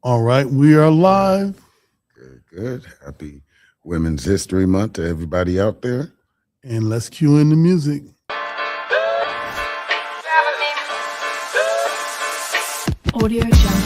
All right, we are live. Good. Happy Women's History Month to everybody out there. And let's cue in the music. Audio Jungle.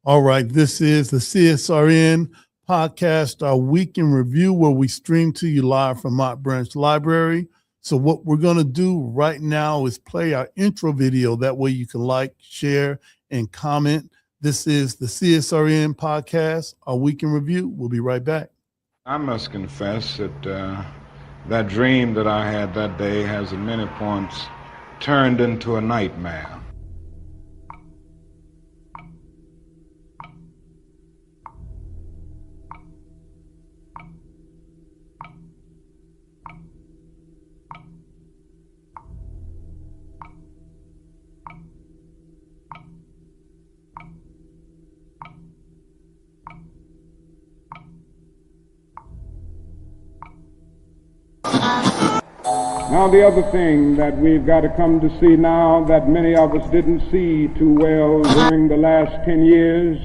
All right, this is the CSRN podcast, our week in review, where we stream to you live from Mott Branch Library. So what we're going to do right now is play our intro video. That way you can like, share, and comment. This is the CSRN podcast, our week in review. We'll be right back. I must confess that that dream that I had that day has at many points turned into a nightmare. Now, the other thing that we've got to come to see now that many of us didn't see too well during the last 10 years,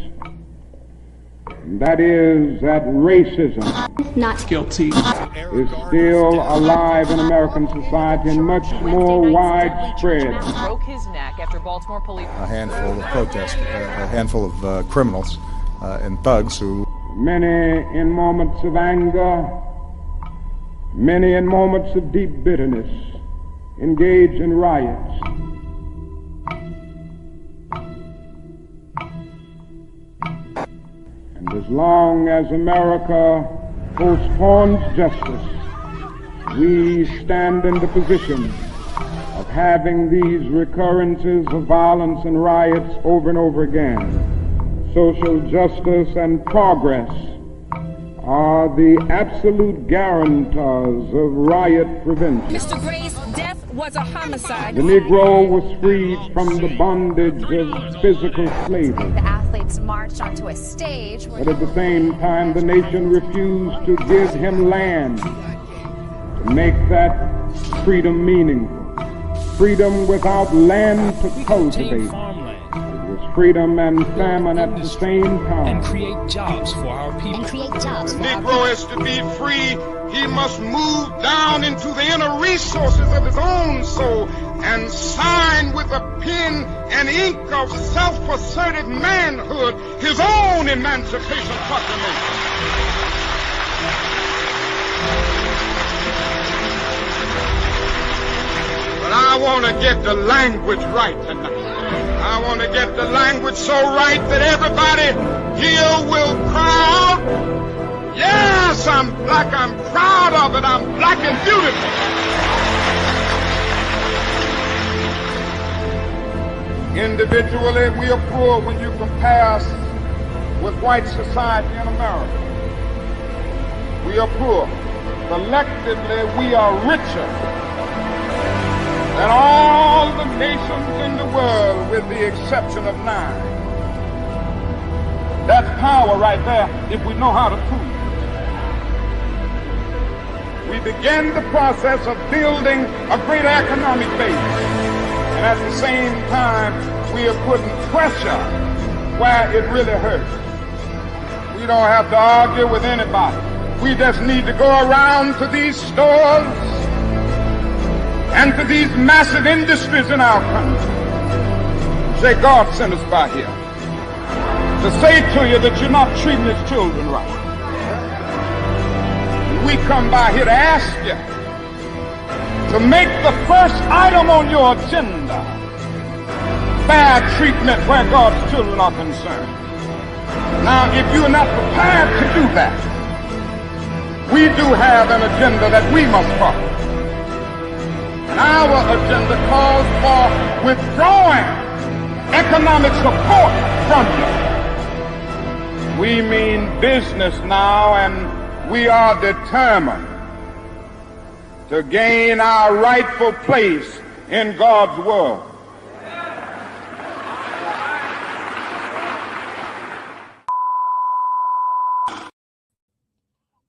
that is that racism not guilty is still alive in American society and much more widespread. Broke his neck after Baltimore police. A handful of protesters, a handful of criminals and thugs who... Many in moments of anger, many in moments of deep bitterness, engage in riots. And as long as America postpones justice, we stand in the position of having these recurrences of violence and riots over and over again. Social justice and progress are the absolute guarantors of riot prevention. Mr. Gray's death was a homicide. The Negro was freed from the bondage of physical slavery. The athletes marched onto a stage. But at the same time, the nation refused to give him land to make that freedom meaningful. Freedom without land to cultivate. Freedom and famine at the same time. And create jobs for our people. The Negro is to be free. He must move down into the inner resources of his own soul and sign with a pen and ink of self-assertive manhood his own Emancipation Proclamation. But I want to get the language right tonight. I want to get the language so right that everybody here will cry out, yes, I'm black, I'm proud of it, I'm black and beautiful. Individually, we are poor when you compare us with white society in America. We are poor. Collectively, we are richer than all the nations in the world with the exception of 9. That's power right there if we know how to prove it. We begin the process of building a greater economic base. And at the same time, we are putting pressure where it really hurts. We don't have to argue with anybody. We just need to go around to these stores and to these massive industries in our country. Say, God sent us by here to say to you that you're not treating his children right. We come by here to ask you to make the first item on your agenda fair treatment where God's children are concerned. Now, if you're not prepared to do that, we do have an agenda that we must follow. And our agenda calls for withdrawing economic support from you. We mean business now, and we are determined to gain our rightful place in God's world.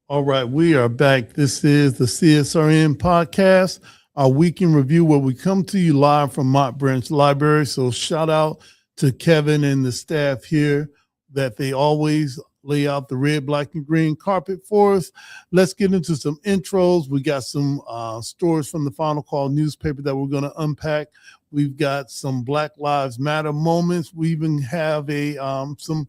All right, we are back. This is the CSRN podcast, our weekend review where we come to you live from Mott Branch Library. So shout out to Kevin and the staff here that they always lay out the red, black, and green carpet for us. Let's get into some intros. We got some stories from the Final Call newspaper that we're going to unpack. We've got some Black Lives Matter moments. We even have some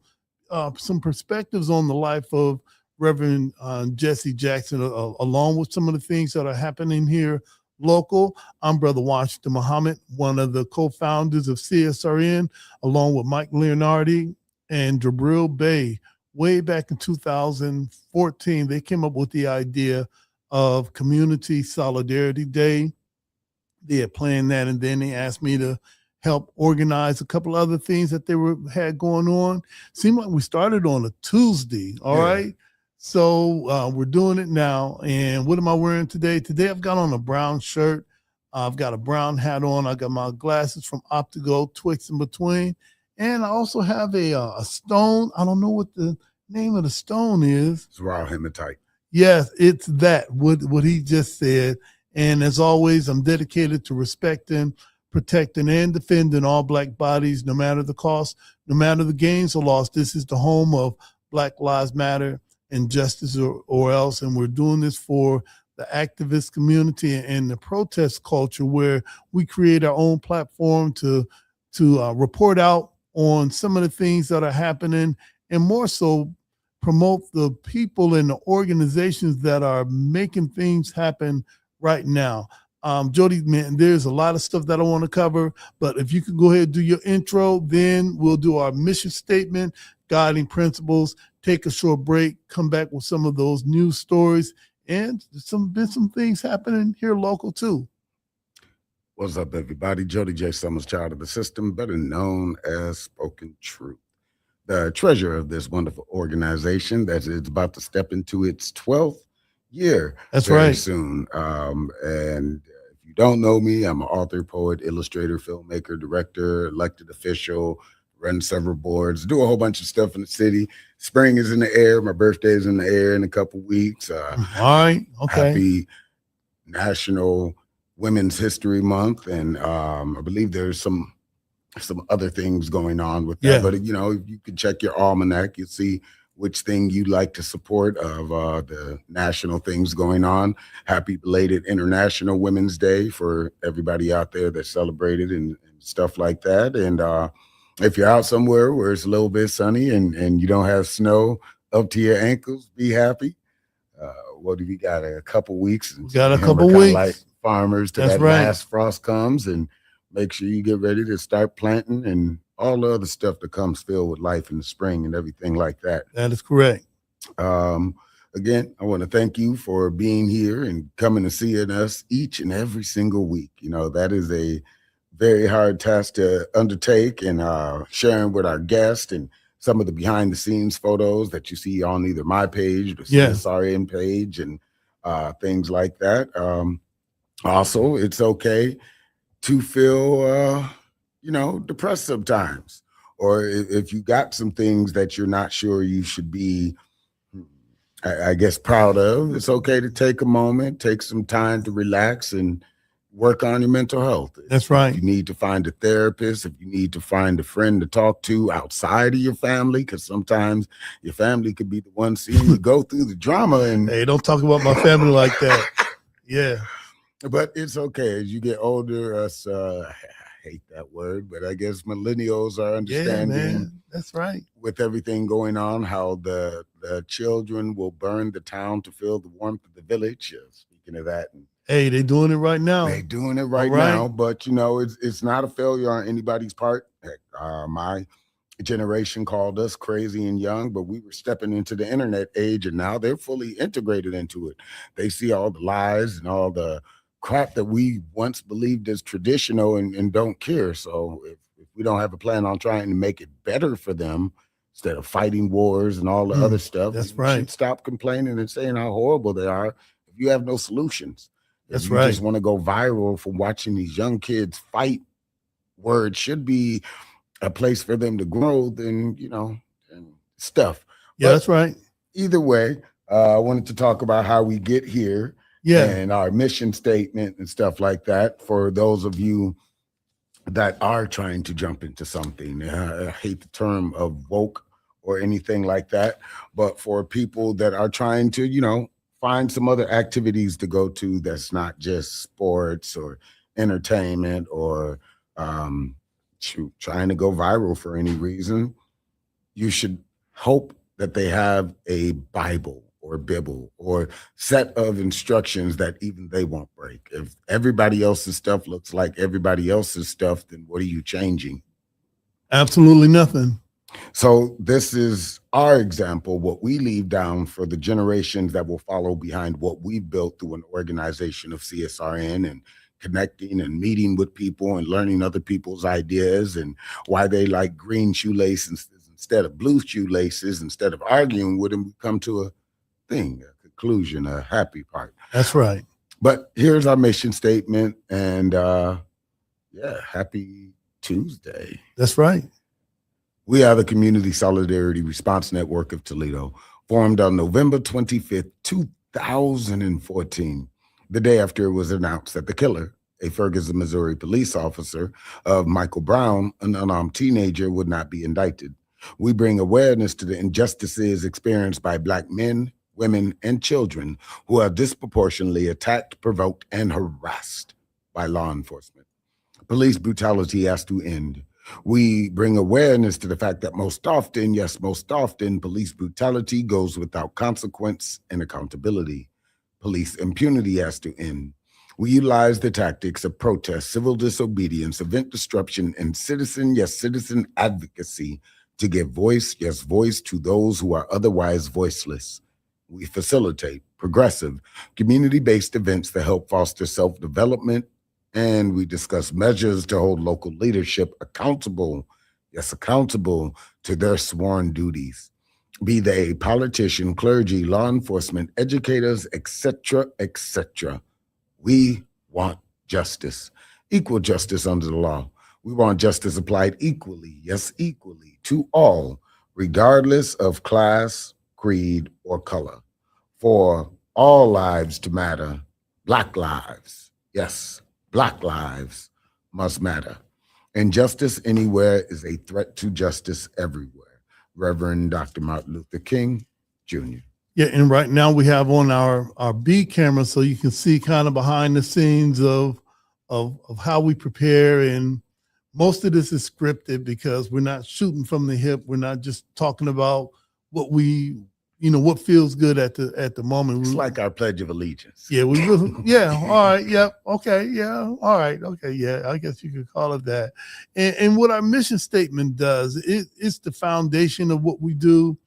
perspectives on the life of Reverend Jesse Jackson, along with some of the things that are happening here local. I'm Brother Washington Muhammad, one of the co-founders of CSRN, along with Mike Leonardi and Jabril Bey. Way back in 2014, they came up with the idea of Community Solidarity Day. They had planned that, and then they asked me to help organize a couple other things that they had going on. Seemed like we started on a Tuesday, all right? So we're doing it now. And what am I wearing today? Today I've got on a brown shirt. I've got a brown hat on. I got my glasses from Optigo, Twix in between. And I also have a stone. I don't know what the name of the stone is. It's raw hematite. Yes, it's that, what he just said. And as always, I'm dedicated to respecting, protecting, and defending all Black bodies, no matter the cost, no matter the gains or loss. This is the home of Black Lives Matter and Justice or Else. And we're doing this for the activist community and the protest culture, where we create our own platform to report out on some of the things that are happening, and more so promote the people and the organizations that are making things happen right now. Jody, man, there's a lot of stuff that I want to cover, but if you could go ahead and do your intro, then we'll do our mission statement, guiding principles, take a short break, come back with some of those news stories, and been some things happening here local too. What's up, everybody? Jody J. Summers, child of the system, better known as Spoken Truth, the treasurer of this wonderful organization that is about to step into its 12th year. That's very right. Soon. And if you don't know me, I'm an author, poet, illustrator, filmmaker, director, elected official, run several boards, do a whole bunch of stuff in the city. Spring is in the air. My birthday is in the air in a couple weeks. All right. Okay. Happy National Women's History Month. And I believe there's some other things going on with that. Yeah. But, you know, you can check your almanac. You'll see which thing you'd like to support of the national things going on. Happy belated International Women's Day for everybody out there that celebrated and stuff like that. And if you're out somewhere where it's a little bit sunny and you don't have snow up to your ankles, be happy. What do we got? A couple weeks. We got a couple weeks. Like farmers till that right. last frost comes, and make sure you get ready to start planting and all the other stuff that comes filled with life in the spring and everything like that. That is correct. Again, I want to thank you for being here and coming and seeing us each and every single week. You know, that is a very hard task to undertake, and sharing with our guests and some of the behind the scenes photos that you see on either my page, the CSRN page, and things like that. Also, it's okay to feel, depressed sometimes, or if you got some things that you're not sure you should be, I guess, proud of. It's okay to take a moment, take some time to relax and work on your mental health. That's right. If you need to find a therapist, if you need to find a friend to talk to outside of your family, because sometimes your family could be the one seeing you go through the drama. And hey, don't talk about my family like that. Yeah. But it's okay. As you get older, us, I hate that word, but I guess millennials are understanding. Yeah, man. That's right. With everything going on, how the children will burn the town to feel the warmth of the village. Speaking of that. Hey, they're doing it right now. They're doing it right now, but it's not a failure on anybody's part. My generation called us crazy and young, but we were stepping into the internet age, and now they're fully integrated into it. They see all the lies and all the crap that we once believed as traditional and don't care. So if we don't have a plan on trying to make it better for them instead of fighting wars and all the other stuff, that's we right. should stop complaining and saying how horrible they are if you have no solutions. That's If you right. just want to go viral from watching these young kids fight where it should be a place for them to grow, then, and stuff. Yeah, But that's right. either way, I wanted to talk about how we get here and our mission statement and stuff like that for those of you that are trying to jump into something. I hate the term of woke or anything like that, but for people that are trying to, find some other activities to go to that's not just sports or entertainment or trying to go viral for any reason, you should hope that they have a Bible or Bible or set of instructions that even they won't break. If everybody else's stuff looks like everybody else's stuff, then what are you changing? Absolutely nothing. So this is our example, what we leave down for the generations that will follow behind what we've built through an organization of CSRN and connecting and meeting with people and learning other people's ideas and why they like green shoelaces instead of blue shoelaces. Instead of arguing with them, we come to a conclusion, a happy part. That's right. But here's our mission statement, and happy Tuesday. That's right. We are the Community Solidarity Response Network of Toledo, formed on November 25th, 2014, the day after it was announced that the killer, a Ferguson, Missouri police officer of Michael Brown, an unarmed teenager, would not be indicted. We bring awareness to the injustices experienced by Black men, women, and children who are disproportionately attacked, provoked, and harassed by law enforcement. Police brutality has to end. We bring awareness to the fact that most often, police brutality goes without consequence and accountability. Police impunity has to end. We utilize the tactics of protest, civil disobedience, event disruption, and citizen advocacy to give voice to those who are otherwise voiceless. We facilitate progressive, community-based events that help foster self-development, and we discuss measures to hold local leadership accountable to their sworn duties, be they politician, clergy, law enforcement, educators, etc., etc. We want justice, equal justice under the law. We want justice applied equally, equally to all, regardless of class, creed, or color. For all lives to matter, Black lives, yes, Black lives must matter. Injustice anywhere is a threat to justice everywhere. Reverend Dr. Martin Luther King, Jr. Yeah, and right now we have on our B camera, so you can see kind of behind the scenes of how we prepare. And most of this is scripted because we're not shooting from the hip. We're not just talking about what what feels good at the moment. It's like our Pledge of Allegiance. Yeah, we really, yeah, all right, yep, okay, yeah, all right, okay, yeah, I guess you could call it that. And what our mission statement does, it's the foundation of what we do.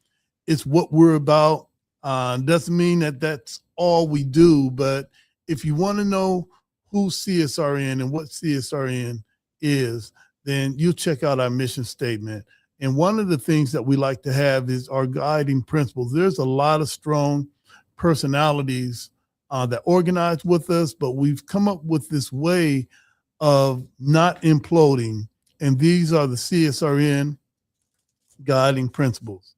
It's what we're about. Doesn't mean that that's all we do, but if you want to know who CSRN and what CSRN is, then you check out our mission statement. And one of the things that we like to have is our guiding principles. There's a lot of strong personalities that organize with us, but we've come up with this way of not imploding. And these are the CSRN guiding principles.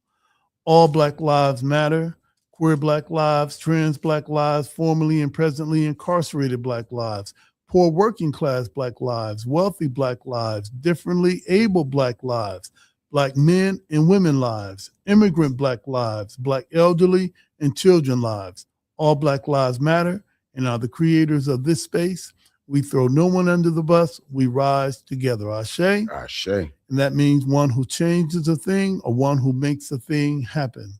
All Black lives matter. Queer Black lives, trans Black lives, formerly and presently incarcerated Black lives, poor working class Black lives, wealthy Black lives, differently able Black lives, Black men and women lives, immigrant Black lives, Black elderly and children lives. All Black lives matter and are the creators of this space. We throw no one under the bus. We rise together. Ashe. Ashe. And that means one who changes a thing or one who makes a thing happen.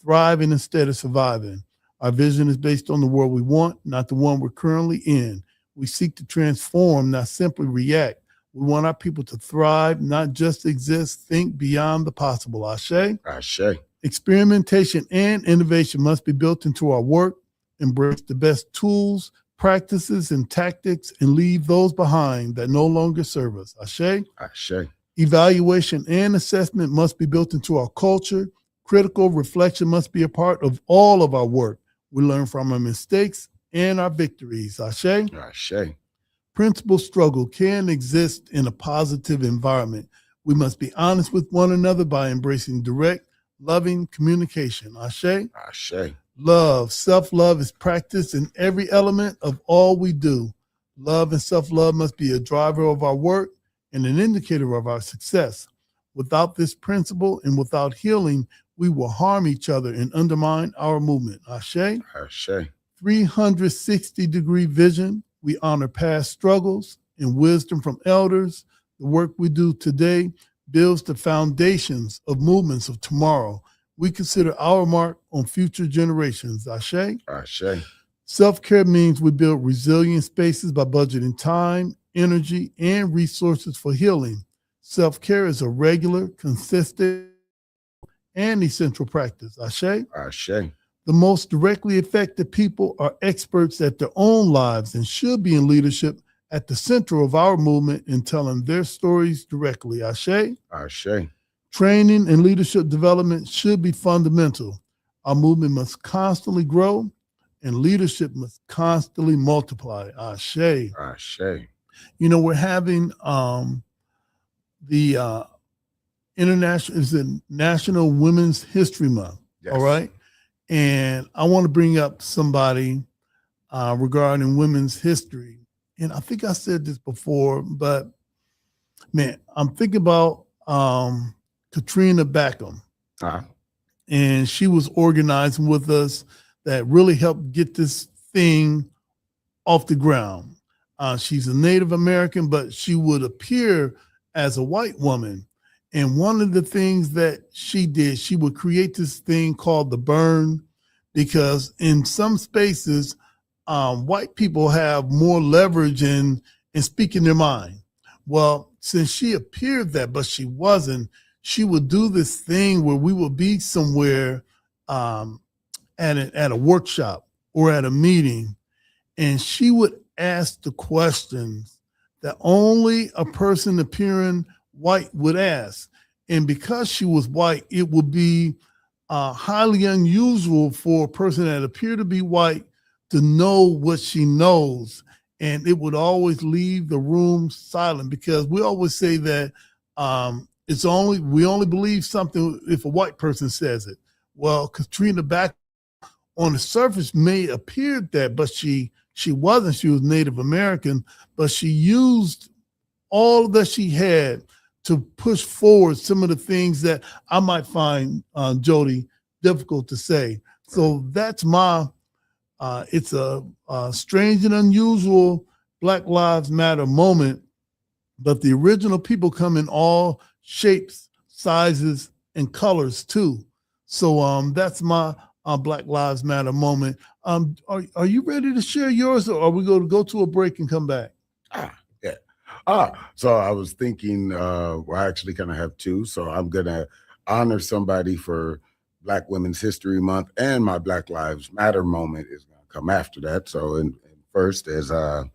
Thriving instead of surviving. Our vision is based on the world we want, not the one we're currently in. We seek to transform, not simply react. We want our people to thrive, not just exist. Think beyond the possible. Ashe. Ashe. Experimentation and innovation must be built into our work. Embrace the best tools, practices, and tactics, and leave those behind that no longer serve us. Ashe. Ashe. Evaluation and assessment must be built into our culture. Critical reflection must be a part of all of our work. We learn from our mistakes and our victories. Ashe. Ashe. Principal struggle can exist in a positive environment. We must be honest with one another by embracing direct, loving communication. Ashe. Ashe. Love, self-love is practiced in every element of all we do. Love and self-love must be a driver of our work and an indicator of our success. Without this principle and without healing, we will harm each other and undermine our movement. Ashe. Ashe. 360-degree vision. We honor past struggles and wisdom from elders. The work we do today builds the foundations of movements of tomorrow. We consider our mark on future generations. Ashe. Ashe. Self-care means we build resilient spaces by budgeting time, energy, and resources for healing. Self-care is a regular, consistent, and essential practice. Ashe. Ashe. The most directly affected people are experts at their own lives and should be in leadership at the center of our movement in telling their stories directly. Ashe. Ashe. Training and leadership development should be fundamental. Our movement must constantly grow and leadership must constantly multiply. Ashe. Ashe. You know, we're having the National Women's History Month. Yes. All right. And I want to bring up somebody regarding women's history. And I think I said this before, but man, I'm thinking about Katrina Backham. And she was organizing with us that really helped get this thing off the ground. She's a Native American, but she would appear as a white woman. And one of the things that she did, she would create this thing called the burn, because in some spaces, white people have more leverage in speaking their mind. Well, since she appeared that, but she wasn't, she would do this thing where we would be somewhere at a workshop or at a meeting, and she would ask the questions that only a person appearing white would ask. And because she was white, it would be highly unusual for a person that appeared to be white to know what she knows. And it would always leave the room silent, because we always say that we only believe something if a white person says it. Well, Katrina Backham on the surface may appear that, but she wasn't. She was Native American, but she used all that she had to push forward some of the things that I might find, Jody, difficult to say. So that's my, it's a strange and unusual Black Lives Matter moment, but the original people come in all shapes, sizes, and colors too. So that's my Black Lives Matter moment. Are you ready to share yours, or are we going to go to a break and come back? So I was thinking, well, I actually kind of have two. So I'm going to honor somebody for Black Women's History Month, and my Black Lives Matter moment is going to come after that. So in first, as I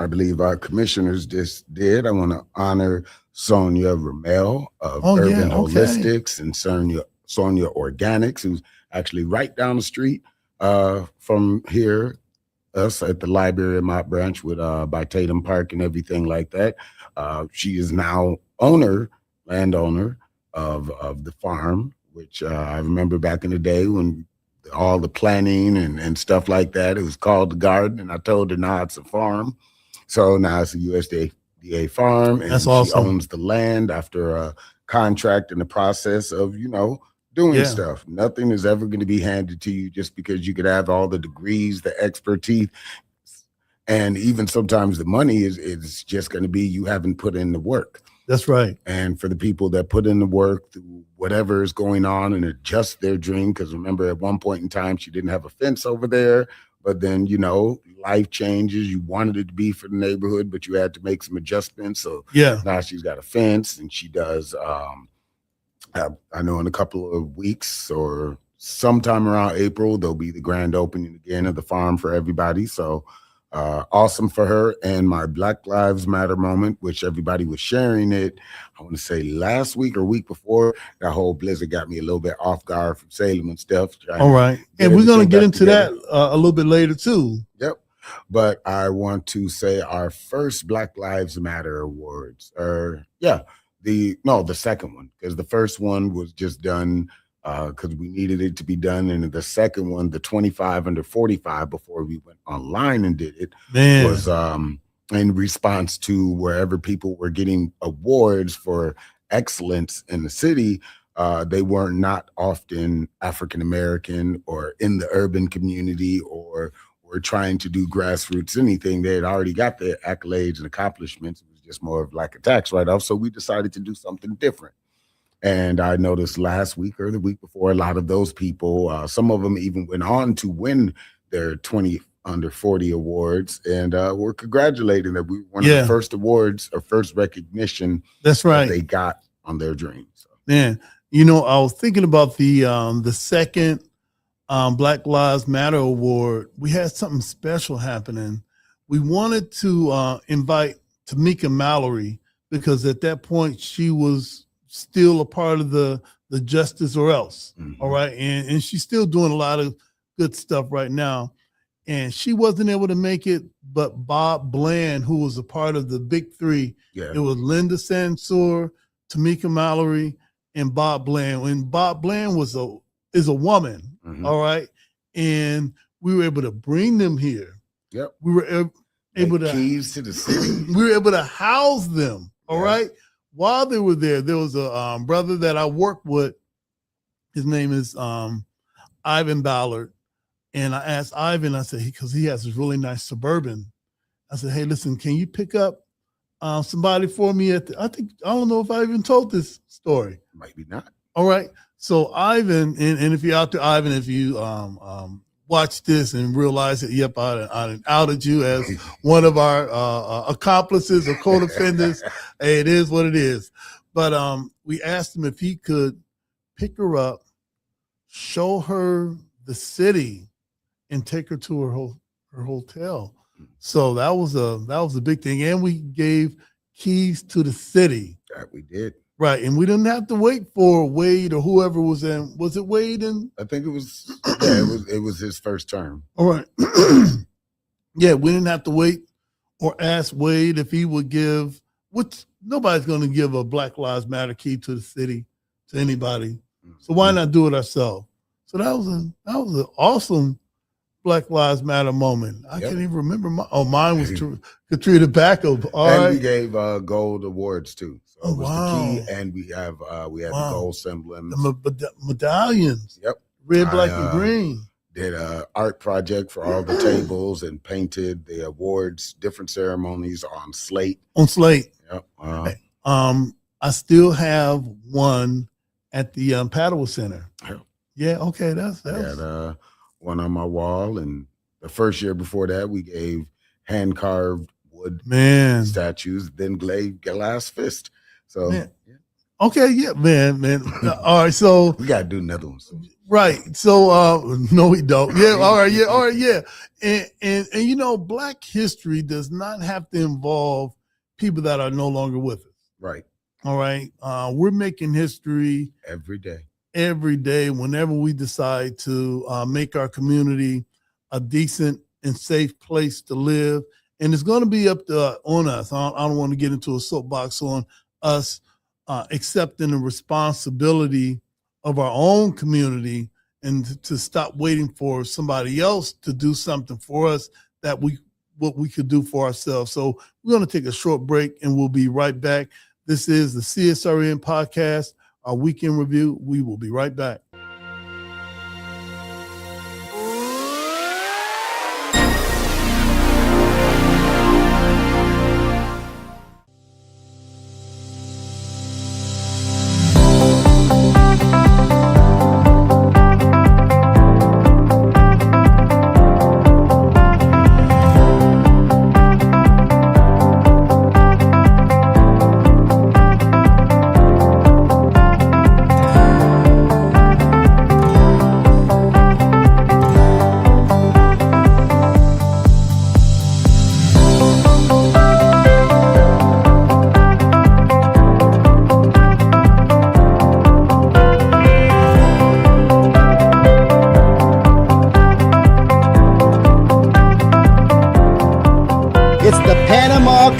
believe our commissioners just did, I want to honor Sonia Ramel of Urban Holistics and Sonia Organics, who's actually right down the street from here, us at the library in Mott Branch with by Tatum Park and everything like that. She is now landowner of the farm, which I remember back in the day when all the planning and stuff like that, it was called the garden, and I told her now it's a farm. So now it's a USDA farm, and that's she awesome. owns the land after a contract in the process of, doing stuff. Nothing is ever going to be handed to you just because you could have all the degrees, the expertise, and even sometimes the money is just going to be you haven't put in the work. That's right. And for the people that put in the work through whatever is going on and adjust their dream, because remember at one point in time she didn't have a fence over there, But then, life changes. You wanted it to be for the neighborhood, but you had to make some adjustments. So Yeah. now she's got a fence, and she does. I know in a couple of weeks or sometime around April, there'll be the grand opening again of the farm for everybody. So awesome for her. And my Black Lives Matter moment, which everybody was sharing it, I want to say last week or week before, that whole blizzard got me a little bit off guard from Salem and stuff. All right. And we're going to get into that a little bit later too. Yep. But I want to say our first Black Lives Matter awards the second one, because the first one was just done because we needed it to be done. And the second one, the 25 under 45, before we went online and did it, was in response to wherever people were getting awards for excellence in the city. They were not often African-American or in the urban community or trying to do grassroots anything. They had already got their accolades and accomplishments. It was just more of like a tax write-off. So we decided to do something different. And I noticed last week or the week before, a lot of those people, some of them even went on to win their 20 under 40 awards, and we're congratulating that we were one of the first awards or first recognition that's right that they got on their dreams. So. Man, I was thinking about the second Black Lives Matter award. We had something special happening. We wanted to invite Tamika Mallory, because at that point she was still a part of the Justice or Else. Mm-hmm. All right. And she's still doing a lot of good stuff right now. And she wasn't able to make it, but Bob Bland, who was a part of the Big Three, it was Linda Sansour, Tamika Mallory, and Bob Bland. And Bob Bland is a woman, all right? And we were able to bring them here. Yep. We were able to keys to the city. We were able to house them, all right? While they were there was a brother that I worked with. His name is Ivan Ballard. And I asked Ivan, I said, because he has this really nice Suburban. I said, hey, listen, can you pick up somebody for me I don't know if I even told this story. Maybe not. All right. So Ivan, and if you're out there, Ivan, if you watch this and realize that, yep, I outed you as one of our accomplices or co-defendants. Hey, it is what it is. But we asked him if he could pick her up, show her the city, and take her to her hotel. So that was a big thing. And we gave keys to the city. That we did. Right. And we didn't have to wait for Wade or whoever was in. Was it Wade? I think it was, it was his first term. All right. Yeah, we didn't have to wait or ask Wade if he would give, which nobody's going to give a Black Lives Matter key to the city to anybody. So why not do it ourselves? So that was an awesome Black Lives Matter moment. I can't even remember mine was Katrina Backup. We gave gold awards too. So it was the key, and we have the gold emblem, the medallions. Yep, red, black, and green. Did an art project for all the tables and painted the awards, different ceremonies on slate. On slate. Yep. I still have one at the Padua Center. Yeah. Okay. That's one on my wall, and the first year before that, we gave hand carved wood statues, then glass fist. So, okay, man. All right, so we gotta do another one. Right. So, no, we don't. Yeah. All right. Yeah. And Black history does not have to involve people that are no longer with us. Right. All right. We're making history every day, whenever we decide to make our community a decent and safe place to live. And it's going to be up on us. I don't want to get into a soapbox on us accepting the responsibility of our own community and to stop waiting for somebody else to do something for us what we could do for ourselves. So we're going to take a short break and we'll be right back. This is the CSRN podcast, our weekend review. We will be right back.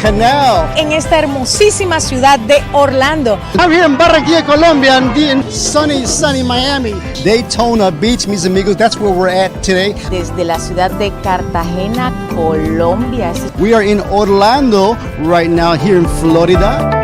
Canal. En esta hermosísima ciudad de Orlando. I'm here in Barranquilla, Colombia, and in sunny Miami. Daytona Beach, mis amigos, that's where we're at today. Desde la ciudad de Cartagena, Colombia. We are in Orlando right now, here in Florida.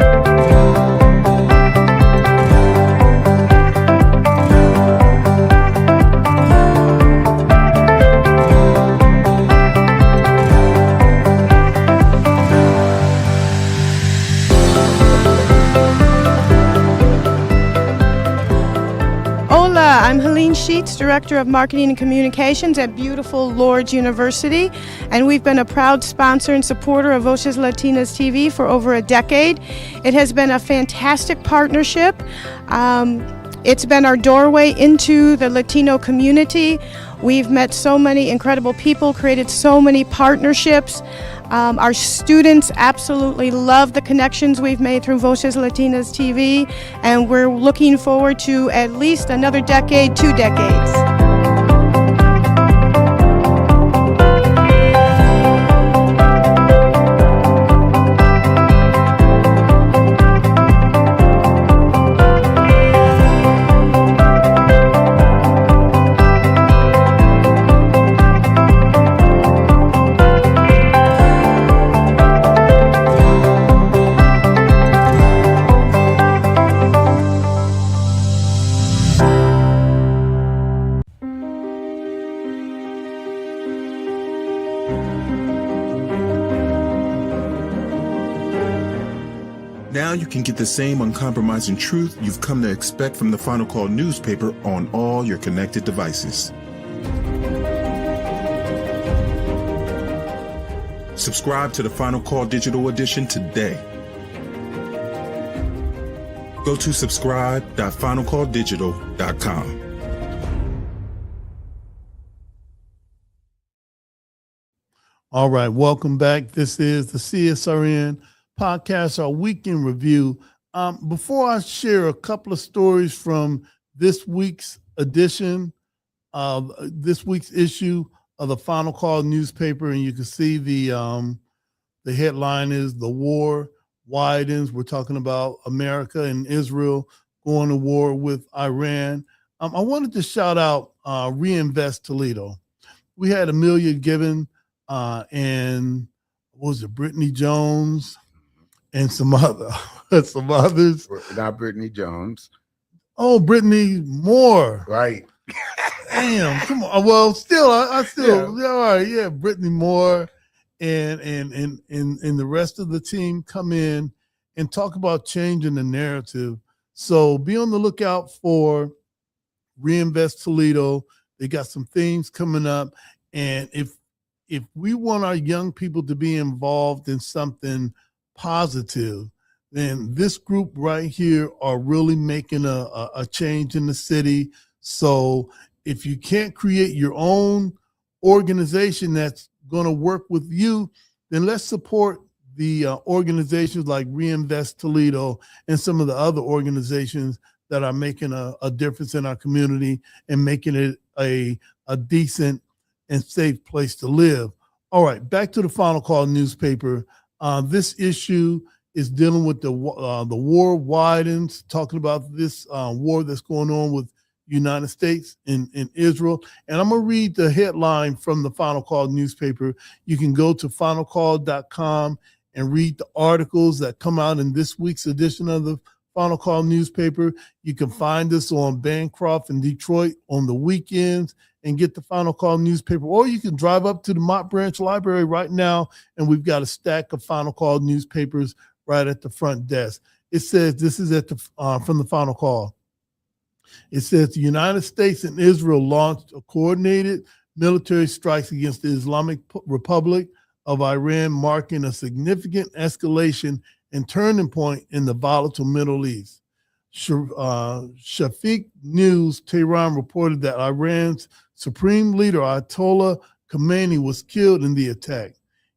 I'm Helene Sheets, Director of Marketing and Communications at beautiful Lourdes University, and we've been a proud sponsor and supporter of Voces Latinas TV for over a decade. It has been a fantastic partnership. It's been our doorway into the Latino community. We've met so many incredible people, created so many partnerships. Our students absolutely love the connections we've made through Voces Latinas TV, and we're looking forward to at least another decade, 2 decades. Now you can get the same uncompromising truth you've come to expect from the Final Call newspaper on all your connected devices. Subscribe to the Final Call Digital Edition today. Go to subscribe.finalcalldigital.com. All right, welcome back. This is the CSRN podcast, our weekend review. Before I share a couple of stories from this week's edition of this week's issue of the Final Call newspaper, and you can see the headline is "The War Widens." We're talking about America and Israel going to war with Iran. I wanted to shout out Reinvest Toledo. We had Amelia Gibbon and what was it, Brittany Jones, and some others. Not Brittany Jones. Oh, Brittany Moore. Right. Damn, come on. Well, still, I still, yeah. All right, yeah. Brittany Moore and the rest of the team come in and talk about changing the narrative. So be on the lookout for Reinvest Toledo. They got some things coming up, and if we want our young people to be involved in something positive, then this group right here are really making a change in the city. So if you can't create your own organization that's going to work with you, then let's support the organizations like Reinvest Toledo and some of the other organizations that are making a difference in our community and making it a decent and safe place to live. All right, back to the Final Call newspaper. This issue is dealing with the war widens, talking about this war that's going on with the United States and Israel. And I'm going to read the headline from the Final Call newspaper. You can go to finalcall.com and read the articles that come out in this week's edition of the Final Call newspaper. You can find us on Bancroft and Detroit on the weekends and get the Final Call newspaper, or you can drive up to the Mott Branch Library right now, and we've got a stack of Final Call newspapers right at the front desk. It says, this is at the from the Final Call. It says the United States and Israel launched a coordinated military strikes against the Islamic Republic of Iran, marking a significant escalation and turning point in the volatile Middle East. Shafiq News Tehran reported that Iran's Supreme Leader Ayatollah Khamenei was killed in the attack.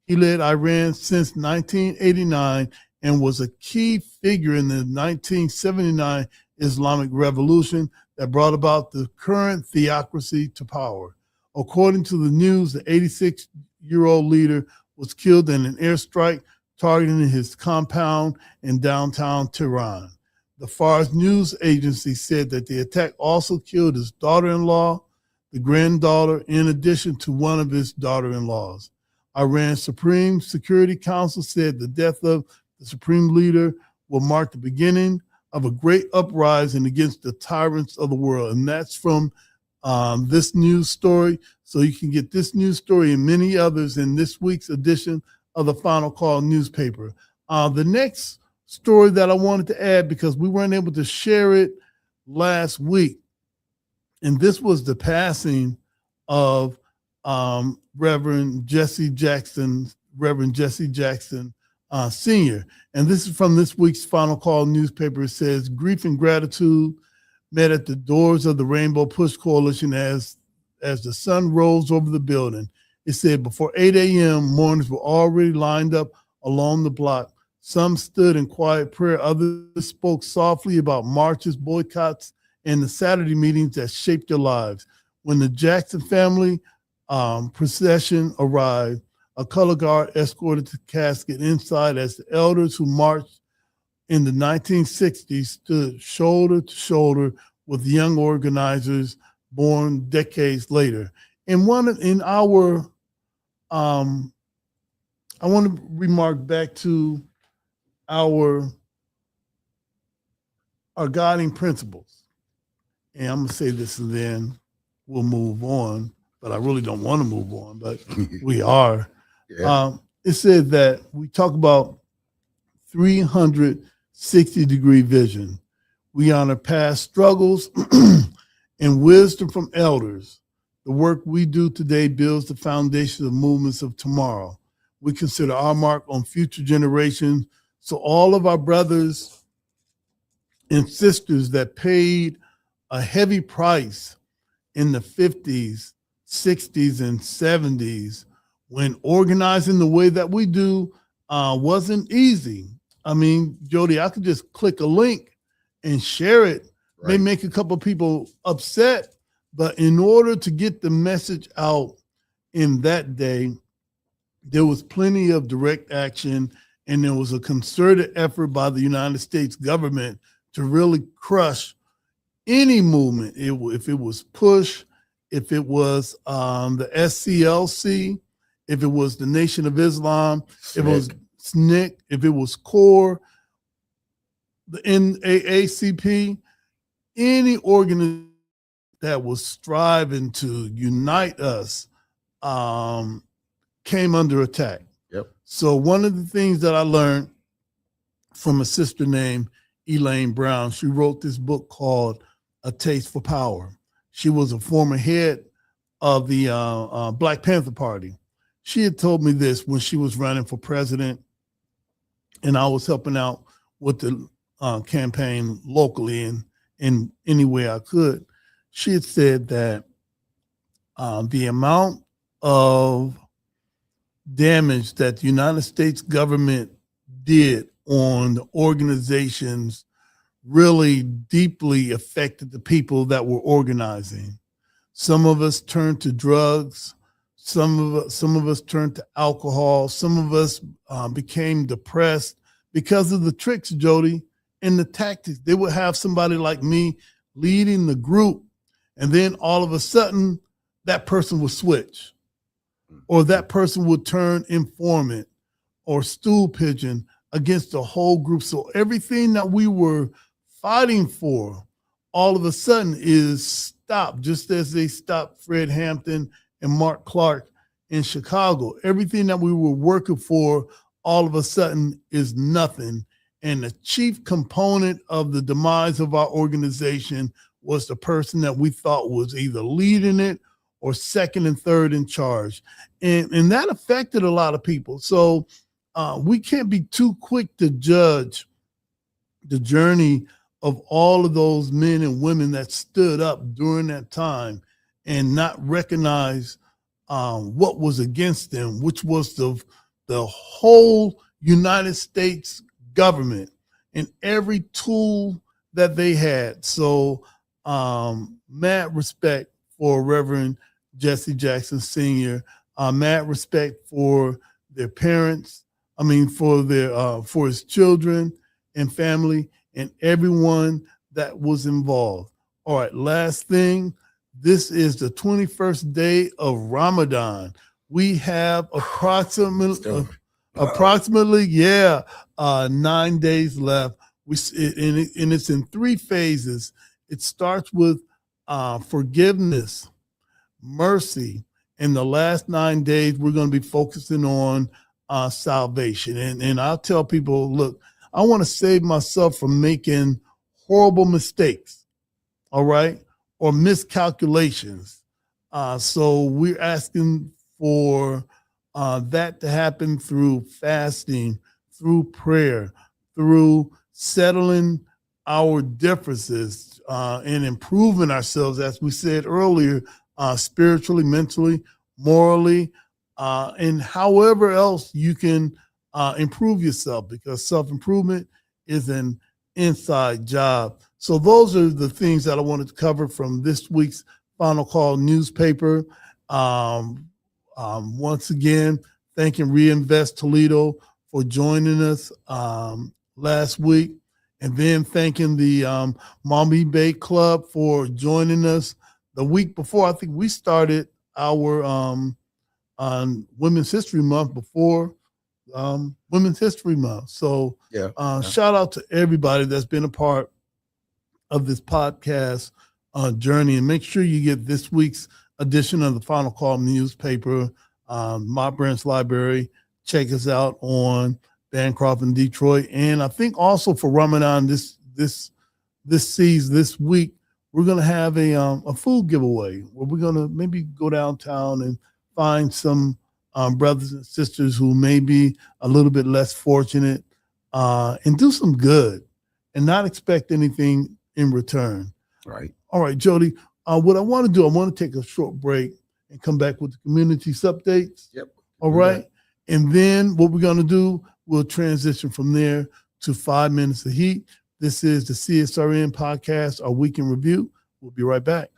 He led Iran since 1989 and was a key figure in the 1979 Islamic Revolution that brought about the current theocracy to power. According to the news, the 86-year-old leader was killed in an airstrike targeting his compound in downtown Tehran. The Fars news agency said that the attack also killed his daughter-in-law, the granddaughter, in addition to one of his daughter-in-laws. Iran's Supreme Security Council said the death of the supreme leader will mark the beginning of a great uprising against the tyrants of the world. And that's from this news story. So you can get this news story and many others in this week's edition of the Final Call newspaper. The next story that I wanted to add, because we weren't able to share it last week, and this was the passing of Reverend Jesse Jackson Sr. And this is from this week's Final Call newspaper. It says, grief and gratitude met at the doors of the Rainbow Push Coalition as the sun rose over the building. It said before 8 a.m., mourners were already lined up along the block. Some stood in quiet prayer. Others spoke softly about marches, boycotts, and the Saturday meetings that shaped their lives. When the Jackson family procession arrived, a color guard escorted the casket inside as the elders who marched in the 1960s stood shoulder to shoulder with young organizers born decades later. And I want to remark back to our guiding principles. And I'm going to say this and then we'll move on, but I really don't want to move on, but we are. Yeah. It said that we talk about 360-degree vision. We honor past struggles and wisdom from elders. The work we do today builds the foundation of movements of tomorrow. We consider our mark on future generations. So all of our brothers and sisters that paid a heavy price in the 50s, 60s, and 70s when organizing the way that we do wasn't easy. I mean, Jody, I could just click a link and share it. Right. May make a couple of people upset, but in order to get the message out in that day, there was plenty of direct action, and there was a concerted effort by the United States government to really crush any movement. If it was PUSH, if it was the SCLC, if it was the Nation of Islam, if it was SNCC, if it was CORE, the NAACP, any organization that was striving to unite us came under attack. Yep. So one of the things that I learned from a sister named Elaine Brown, she wrote this book called A Taste for Power. She was a former head of the Black Panther Party. She had told me this when she was running for president, and I was helping out with the campaign locally and in any way I could. She had said that the amount of damage that the United States government did on the organizations really deeply affected the people that were organizing. Some of us turned to drugs. Some of us turned to alcohol. Some of us became depressed because of the tricks, Jody, and the tactics. They would have somebody like me leading the group, and then all of a sudden, that person would switch, or that person would turn informant or stool pigeon against the whole group. So everything that we were fighting for, all of a sudden is stopped, just as they stopped Fred Hampton and Mark Clark in Chicago. Everything that we were working for, all of a sudden is nothing. And the chief component of the demise of our organization was the person that we thought was either leading it or second and third in charge. And that affected a lot of people. So we can't be too quick to judge the journey of all of those men and women that stood up during that time and not recognize what was against them, which was the whole United States government and every tool that they had. So mad respect for Reverend Jesse Jackson Sr., mad respect for their parents, for his children and family and everyone that was involved. All right, last thing. This is the 21st day of Ramadan. We have approximately 9 days left. And it's in 3 phases. It starts with forgiveness, mercy. In the last 9 days, we're going to be focusing on salvation. And I'll tell people, look, I want to save myself from making horrible mistakes, all right, or miscalculations. So we're asking for that to happen through fasting, through prayer, through settling our differences and improving ourselves, as we said earlier, spiritually, mentally, morally, and however else you can improve yourself, because self-improvement is an inside job. So those are the things that I wanted to cover from this week's Final Call newspaper. Once again, thanking Reinvest Toledo for joining us last week, and then thanking the Mommy Bay Club for joining us the week before. I think we started our on Women's History Month before Women's History Month. So shout out to everybody that's been a part of this podcast journey, and make sure you get this week's edition of the Final Call newspaper, My Branch Library. Check us out on Bancroft in Detroit, and I think also for Ramadan this week we're going to have a food giveaway where we're going to maybe go downtown and find some brothers and sisters who may be a little bit less fortunate and do some good and not expect anything in return. Right. All right, Jody, what I want to do, I want to take a short break and come back with the communities updates. Yep. All right. And then what we're going to do, we'll transition from there to 5 minutes of heat. This is the CSRN podcast, our week in review. We'll be right back.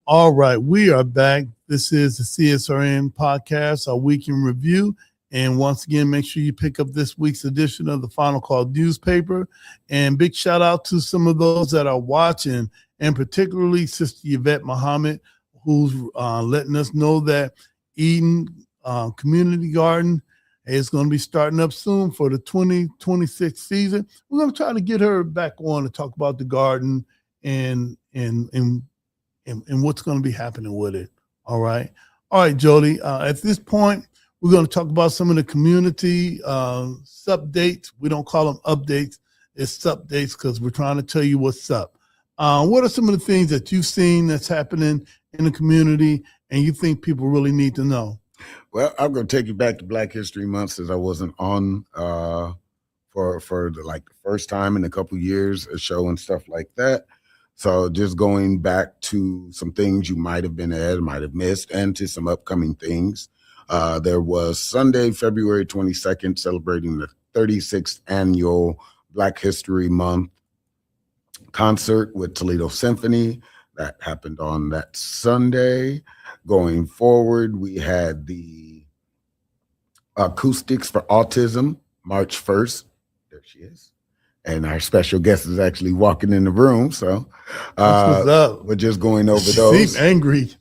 All right, we are back. This is the CSRN podcast, our week in review. And once again, make sure you pick up this week's edition of the Final Call newspaper. And big shout out to some of those that are watching, and particularly Sister Yvette Muhammad, who's letting us know that Eden Community Garden is going to be starting up soon for the 2026 season. We're going to try to get her back on to talk about the garden and what's going to be happening with it. All right, Jody. At this point, we're going to talk about some of the community updates. We don't call them updates; it's updates because we're trying to tell you what's up. What are some of the things that you've seen that's happening in the community, and you think people really need to know? Well, I'm going to take you back to Black History Month, since I wasn't on for the first time in a couple years, a show and stuff like that. So just going back to some things you might have been at, might have missed, and to some upcoming things. There was Sunday, February 22nd, celebrating the 36th annual Black History Month concert with Toledo Symphony. That happened on that Sunday. Going forward, we had the Acoustics for Autism, March 1st. There she is. And our special guest is actually walking in the room. So what's up? We're just going over She those. seemed angry.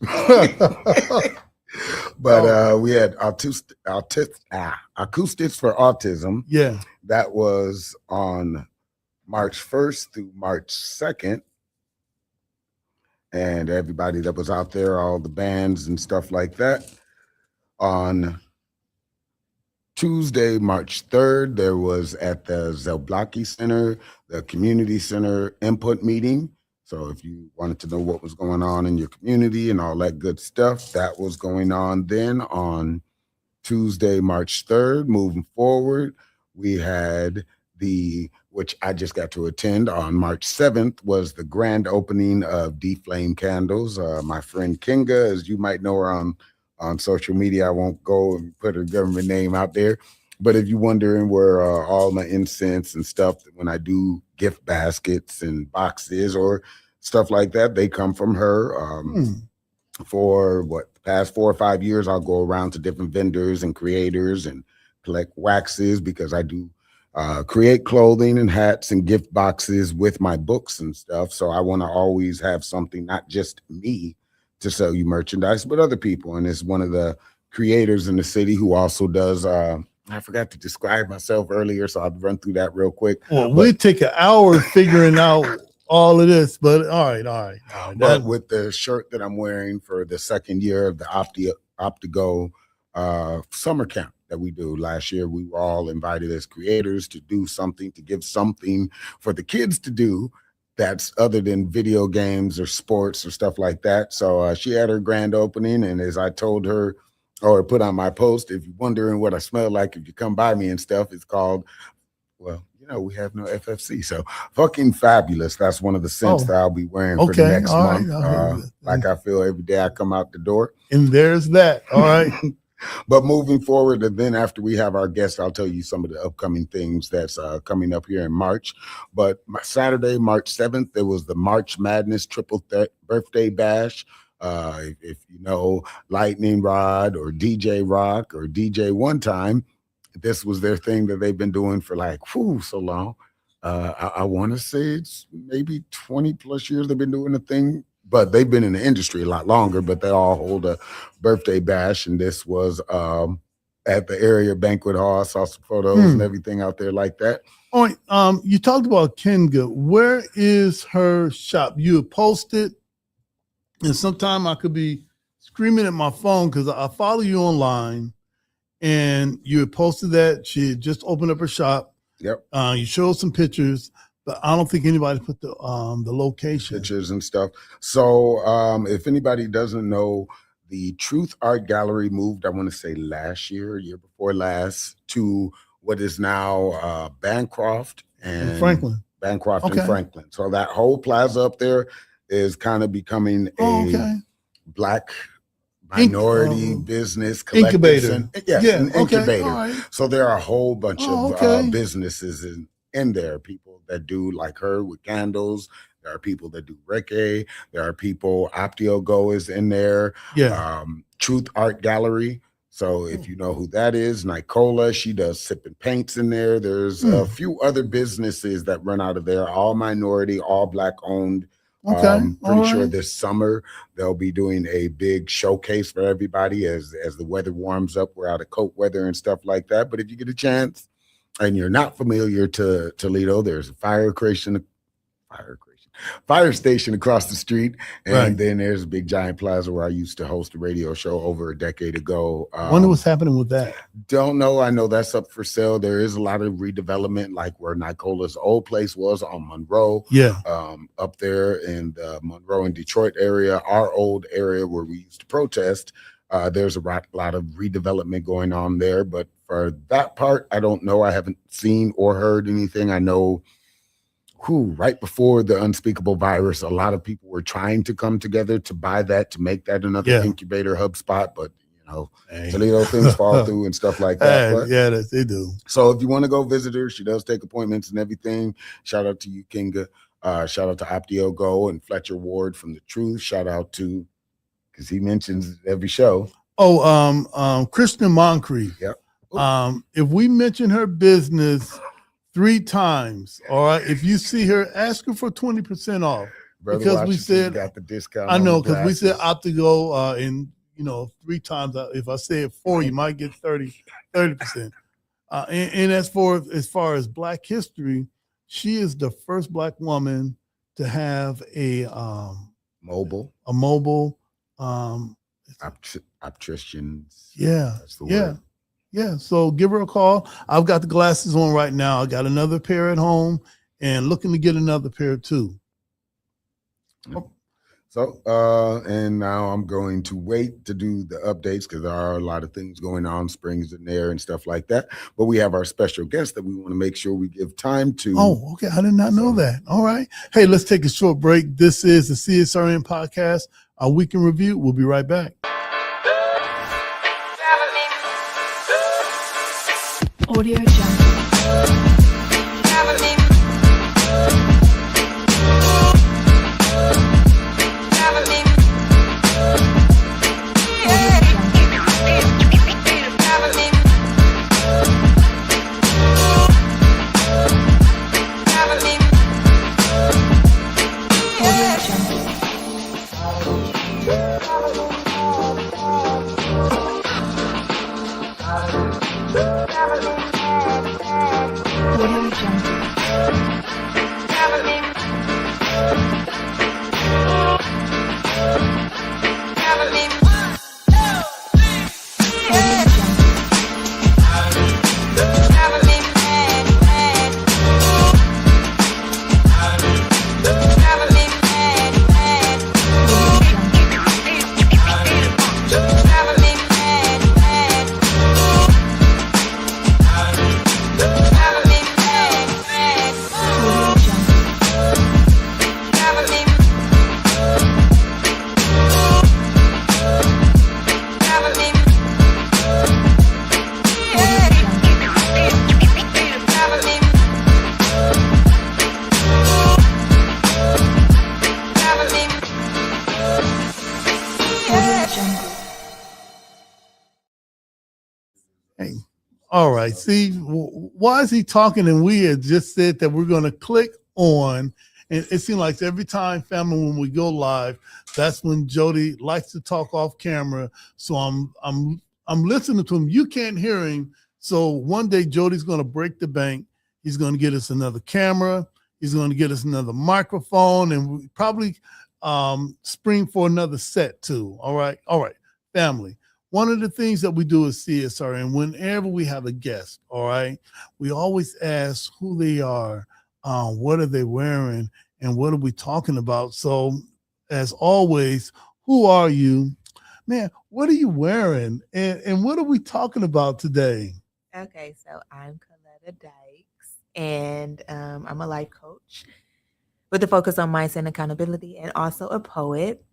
But we had Acoustics for Autism. Yeah. That was on March 1st through March 2nd. And everybody that was out there, all the bands and stuff like that. On Tuesday, March 3rd, there was at the Zelblaki Center, the Community Center input meeting. So if you wanted to know what was going on in your community and all that good stuff, that was going on then on Tuesday, March 3rd. Moving forward, we had which I just got to attend on March 7th, was the grand opening of D-Flame Candles. My friend Kinga, as you might know her on social media, I won't go and put her government name out there. But if you're wondering where all my incense and stuff, when I do gift baskets and boxes or stuff like that, they come from her. For the past 4 or 5 years, I'll go around to different vendors and creators and collect waxes, because I do create clothing and hats and gift boxes with my books and stuff. So I want to always have something, not just me to sell you merchandise, but other people. And it's one of the creators in the city who also does, I forgot to describe myself earlier, so I'll run through that real quick. Well, we take an hour figuring out all of this, but all right. But with the shirt that I'm wearing for the second year of the Optigo summer camp that we do, last year we were all invited as creators to do something, to give something for the kids to do that's other than video games or sports or stuff like that. So she had her grand opening, and as I told her or put on my post, if you're wondering what I smell like if you come by me and stuff, it's called, well, we have no FFC. So fucking fabulous. That's one of the scents that I'll be wearing for the next month. Like I feel every day I come out the door. And there's that. All right. But moving forward, and then after we have our guests, I'll tell you some of the upcoming things that's coming up here in March. But Saturday, March 7th, there was the March Madness Triple Birthday Bash. If you know Lightning Rod or DJ Rock or DJ One Time, this was their thing that they've been doing for so long. I want to say it's maybe 20 plus years they've been doing the thing, but they've been in the industry a lot longer, but they all hold a birthday bash. And this was at the area banquet hall. I saw some photos and everything out there like that. All right. You talked about Kinga. Where is her shop? You had posted, and sometime I could be screaming at my phone because I follow you online. And you had posted that she had just opened up her shop. Yep. You showed some pictures, but I don't think anybody put the location. Pictures and stuff. So if anybody doesn't know, the Truth Art Gallery moved, I want to say last year before last, to what is now Bancroft and Franklin. Bancroft and Franklin. So that whole plaza up there is kind of becoming a Black minority business incubator. An incubator. Right. So there are a whole bunch of businesses in there. People that do like her with candles. There are people that do reggae. There are people, Optio Go is in there. Yeah. Truth Art Gallery. So if you know who that is, Nicola, she does sipping paints in there. There's a few other businesses that run out of there, all minority, all Black owned. Pretty sure this summer they'll be doing a big showcase for everybody as the weather warms up. We're out of coat weather and stuff like that. But if you get a chance and you're not familiar to Toledo, there's a fire station across the street, and then there's a big giant plaza where I used to host a radio show over a decade ago. Wonder what's happening with that. Don't know. I know that's up for sale. There is a lot of redevelopment, like where Nicola's old place was on Monroe. Yeah. Up there in the Monroe and Detroit area, our old area where we used to protest. There's a lot of redevelopment going on there, but for that part, I don't know. I haven't seen or heard anything. I know right before the unspeakable virus, a lot of people were trying to come together to buy that, to make that another incubator hub spot. But, Toledo things fall through and stuff like that. But, they do. So if you want to go visit her, she does take appointments and everything. Shout out to you, Kinga. Shout out to Optio Go and Fletcher Ward from The Truth. Shout out to, because he mentions every show. Kristen Moncrief. Yep. If we mention her business 3 times, all right, if you see her, ask her for 20% off. Brother because Washington we said got the discount. I know, because we said Optigo, and 3 times. If I say it 4, you might get 30%. And as far as Black history, She is the first Black woman to have a Mobile mobile opticians. Yeah. That's the Yeah. word. Yeah. So give her a call. I've got the glasses on right now. I got another pair at home and looking to get another pair too. So, and now I'm going to wait to do the updates because there are a lot of things going on, springs in there and stuff like that. But we have our special guest that we want to make sure we give time to. Oh, okay. I did not know that. All right. Hey, let's take a short break. This is the CSRN podcast, our week in review. We'll be right back. Audio Jungle. Audio Jungle. Hey, all right. See, why is he talking? And we had just said that we're going to click on, and it seems like every time, family, when we go live, that's when Jody likes to talk off camera. So I'm listening to him. You can't hear him. So one day Jody's going to break the bank. He's going to get us another camera. He's going to get us another microphone, and we probably spring for another set too. All right, family. One of the things that we do at CSRN, whenever we have a guest, all right, we always ask who they are, what are they wearing, and what are we talking about. So, as always, who are you? Man, what are you wearing? And what are we talking about today? Okay, so I'm Coletta Dykes, and I'm a life coach with a focus on mindset and accountability, and also a poet.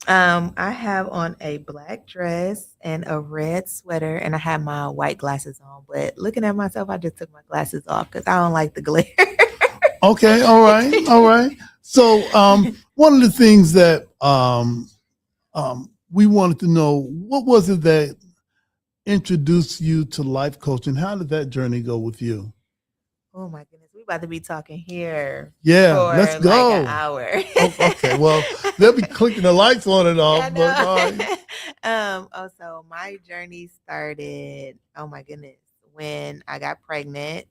I have on a black dress and a red sweater, and I have my white glasses on. But looking at myself, I just took my glasses off because I don't like the glare. Okay, all right. So one of the things that we wanted to know, what was it that introduced you to life coaching? How did that journey go with you? Oh my goodness, we about to be talking here. Yeah, for let's go. Like an hour. Okay, well, they'll be clicking the lights on and off. But all right. So my journey started, oh my goodness, when I got pregnant.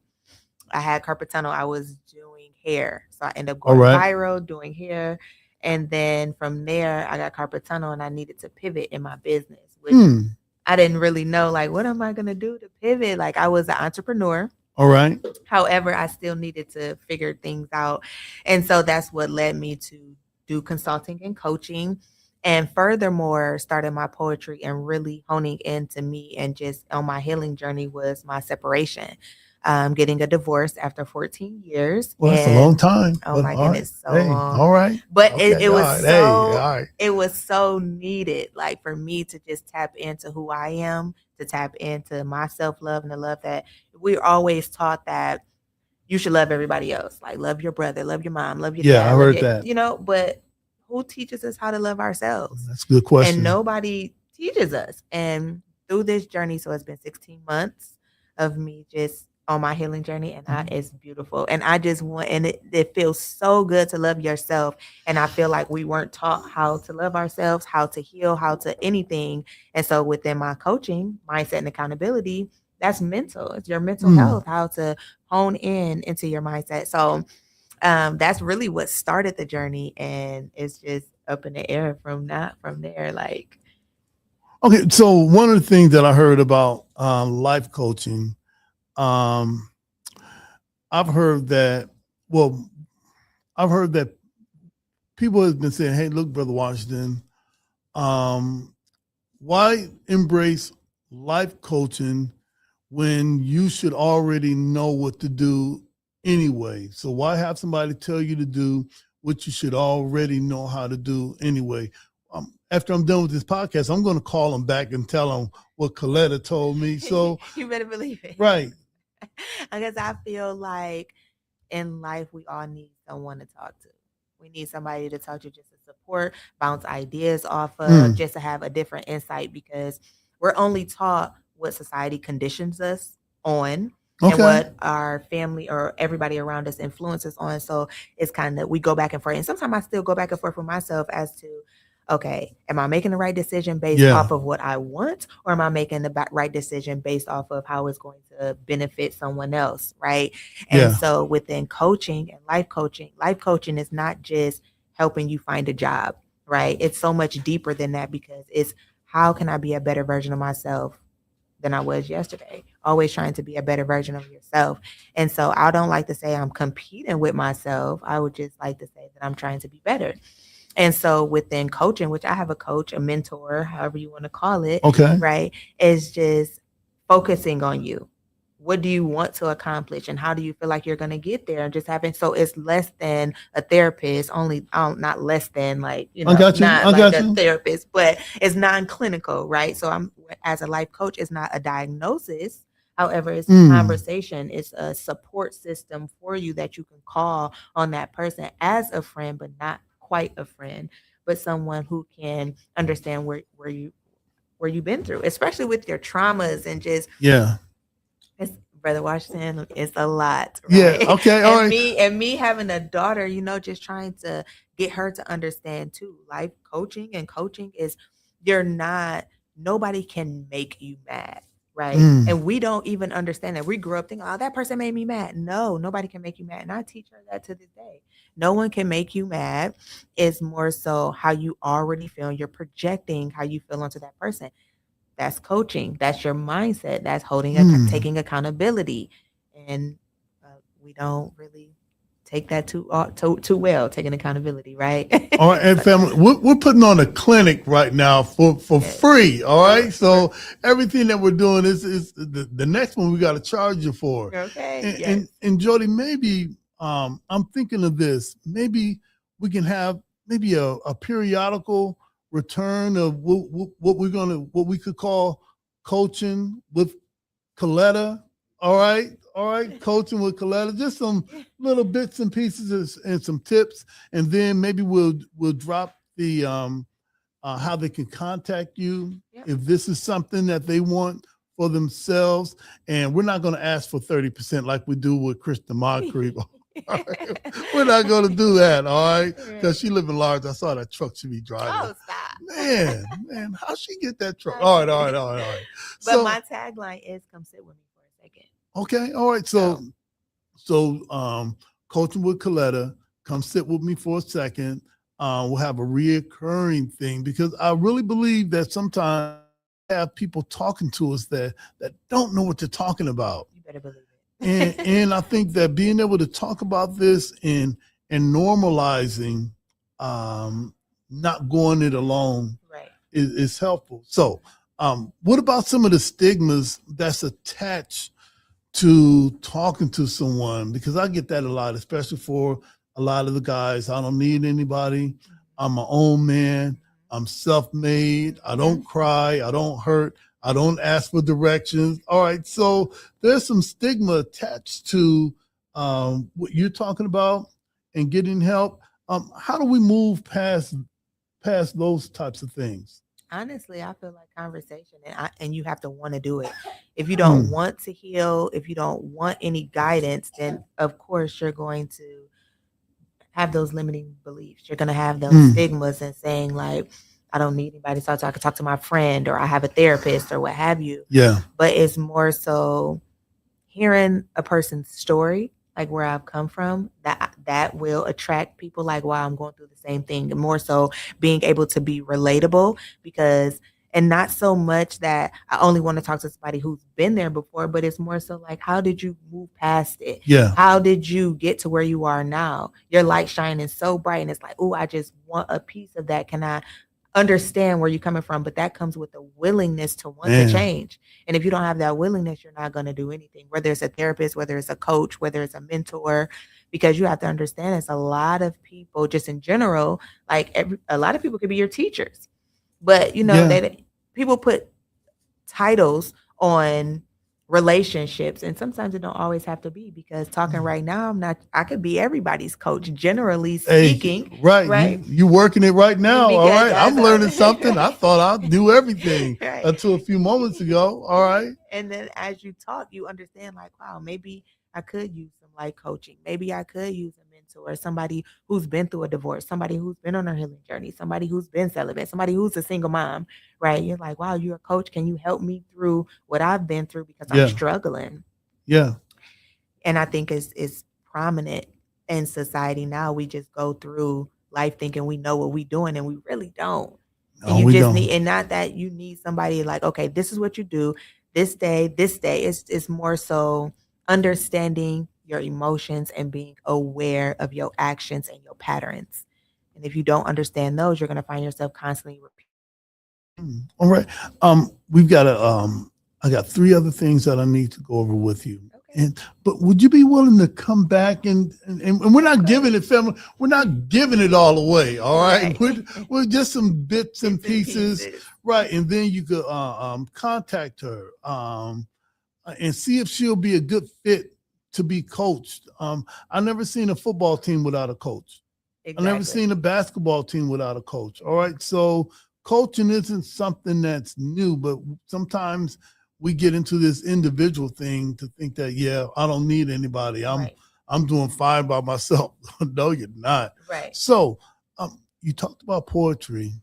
I had carpal tunnel. I was doing hair. So I ended up going viral doing hair. And then from there, I got carpal tunnel and I needed to pivot in my business, which I didn't really know, like, what am I going to do to pivot? Like, I was an entrepreneur. All right. However, I still needed to figure things out. And so that's what led me to do consulting and coaching. And furthermore, started my poetry and really honing into me, and just on my healing journey was my separation. Getting a divorce after 14 years. Well, that's a long time. Oh my goodness, so long. All right. But it was it was so needed, like, for me to just tap into who I am, to tap into my self-love and the love that we're always taught that you should love everybody else. Like, love your brother, love your mom, love your dad. Yeah, I heard that. You know, but who teaches us how to love ourselves? That's a good question. And nobody teaches us. And through this journey, so it's been 16 months of me just on my healing journey, and it's beautiful. And I just want, and it feels so good to love yourself. And I feel like we weren't taught how to love ourselves, how to heal, how to anything. And so within my coaching, mindset and accountability, That's mental. It's your mental health, how to hone into your mindset. So that's really what started the journey, and it's just up in the air from there. Like, okay, so one of the things that I heard about life coaching, I've heard that. Well, I've heard that people have been saying, "Hey, look, Brother Washington, why embrace life coaching when you should already know what to do anyway? So why have somebody tell you to do what you should already know how to do anyway?" After I'm done with this podcast, I'm going to call them back and tell them what Coletta told me. So you better believe it. Right. Because I feel like in life, we all need someone to talk to. We need somebody to talk to, just to support, bounce ideas off of, just to have a different insight, because we're only taught what society conditions us on and what our family or everybody around us influences on. So it's kind of, we go back and forth. And sometimes I still go back and forth with myself as to, okay, am I making the right decision based off of what I want, or am I making the right decision based off of how it's going to benefit someone else, right? And so within coaching and life coaching is not just helping you find a job, right? It's so much deeper than that, because it's, how can I be a better version of myself than I was yesterday? Always trying to be a better version of yourself. And so I don't like to say I'm competing with myself. I would just like to say that I'm trying to be better. And so within coaching, which I have a coach, a mentor, however you want to call it, right, is just focusing on you. What do you want to accomplish, and how do you feel like you're going to get there? And just having, so it's less than a therapist, only not less than, like, you know, not like a therapist, but it's non-clinical, right? So I'm, as a life coach, it's not a diagnosis. However, it's a conversation. It's a support system for you that you can call on that person as a friend, but not quite a friend, but someone who can understand where you've been through, especially with your traumas, and just it's, Brother Washington, it's a lot, right? And me having a daughter, you know, just trying to get her to understand too. Life coaching and coaching is, nobody can make you mad. Right. And we don't even understand that. We grew up thinking, oh, that person made me mad. No, nobody can make you mad. And I teach her that to this day. No one can make you mad. It's more so how you already feel. You're projecting how you feel onto that person. That's coaching. That's your mindset. That's taking accountability. And we don't really take that too well, taking accountability, right? All right, and family, we're putting on a clinic right now for free. All right, so everything that we're doing is the next one we got to charge you for. Okay. And Jody, maybe I'm thinking of this. Maybe we can have maybe a periodical return of what we could call coaching with Coletta. All right, coaching with Coletta, just some little bits and pieces and some tips, and then maybe we'll drop the how they can contact you if this is something that they want for themselves. And we're not going to ask for 30% like we do with Krista Moncrief. We're not going to do that, all right? Because she live in Large. I saw that truck she be driving. Oh, stop. Man, how she get that truck? All right. But my tagline is, come sit with me for a second. Okay, all right. So coaching with Coletta, come sit with me for a second. We'll have a reoccurring thing, because I really believe that sometimes we have people talking to us that don't know what they're talking about. You better believe it. And I think that being able to talk about this and normalizing not going it alone is helpful. So what about some of the stigmas that's attached to talking to someone? Because I get that a lot, especially for a lot of the guys. I don't need anybody. I'm my own man. I'm self-made. I don't cry. I don't hurt. I don't ask for directions. All right. So there's some stigma attached to what you're talking about and getting help. How do we move past those types of things? Honestly, I feel like conversation, and you have to want to do it. If you don't want to heal, if you don't want any guidance, then of course you're going to have those limiting beliefs. You're going to have those stigmas and saying like, I don't need anybody to talk to. I can talk to my friend, or I have a therapist, or what have you. Yeah. But it's more so hearing a person's story, like where I've come from, that will attract people like, wow, I'm going through the same thing. And more so being able to be relatable, and not so much that I only want to talk to somebody who's been there before, but it's more so like, how did you move past it? Yeah. How did you get to where you are now? Your light shining so bright, and it's like, oh, I just want a piece of that. Can I understand where you're coming from? But that comes with a willingness to want to change. And if you don't have that willingness, you're not going to do anything, whether it's a therapist, whether it's a coach, whether it's a mentor, because you have to understand it's a lot of people just in general, like a lot of people could be your teachers, but people put titles on relationships, and sometimes it don't always have to be, because talking right now, I could be everybody's coach, generally speaking. Hey, right. You working it right now. Because all right. I'm learning something. I thought I knew everything until a few moments ago. All right. And then as you talk, you understand like, wow, maybe I could use some life coaching. Maybe I could use a mentor, somebody who's been through a divorce, somebody who's been on a healing journey, somebody who's been celibate, somebody who's a single mom, right? You're like, wow, you're a coach. Can you help me through what I've been through, because I'm struggling? Yeah. And I think it's prominent in society now. We just go through life thinking we know what we're doing, and we really don't. And you just need, and not that you need somebody like, okay, this is what you do this day. It's more so understanding your emotions and being aware of your actions and your patterns. And if you don't understand those, you're going to find yourself constantly repeating. All right. We've got I got 3 other things that I need to go over with you. But would you be willing to come back and we're not giving it, family. We're not giving it all away. All right. We're just some bits and pieces. Right. And then you could contact her and see if she'll be a good fit to be coached. I've never seen a football team without a coach. I've never seen a basketball team without a coach. All right. So coaching isn't something that's new, but sometimes we get into this individual thing to think that, I don't need anybody. I'm doing fine by myself. No, you're not. Right. So you talked about poetry.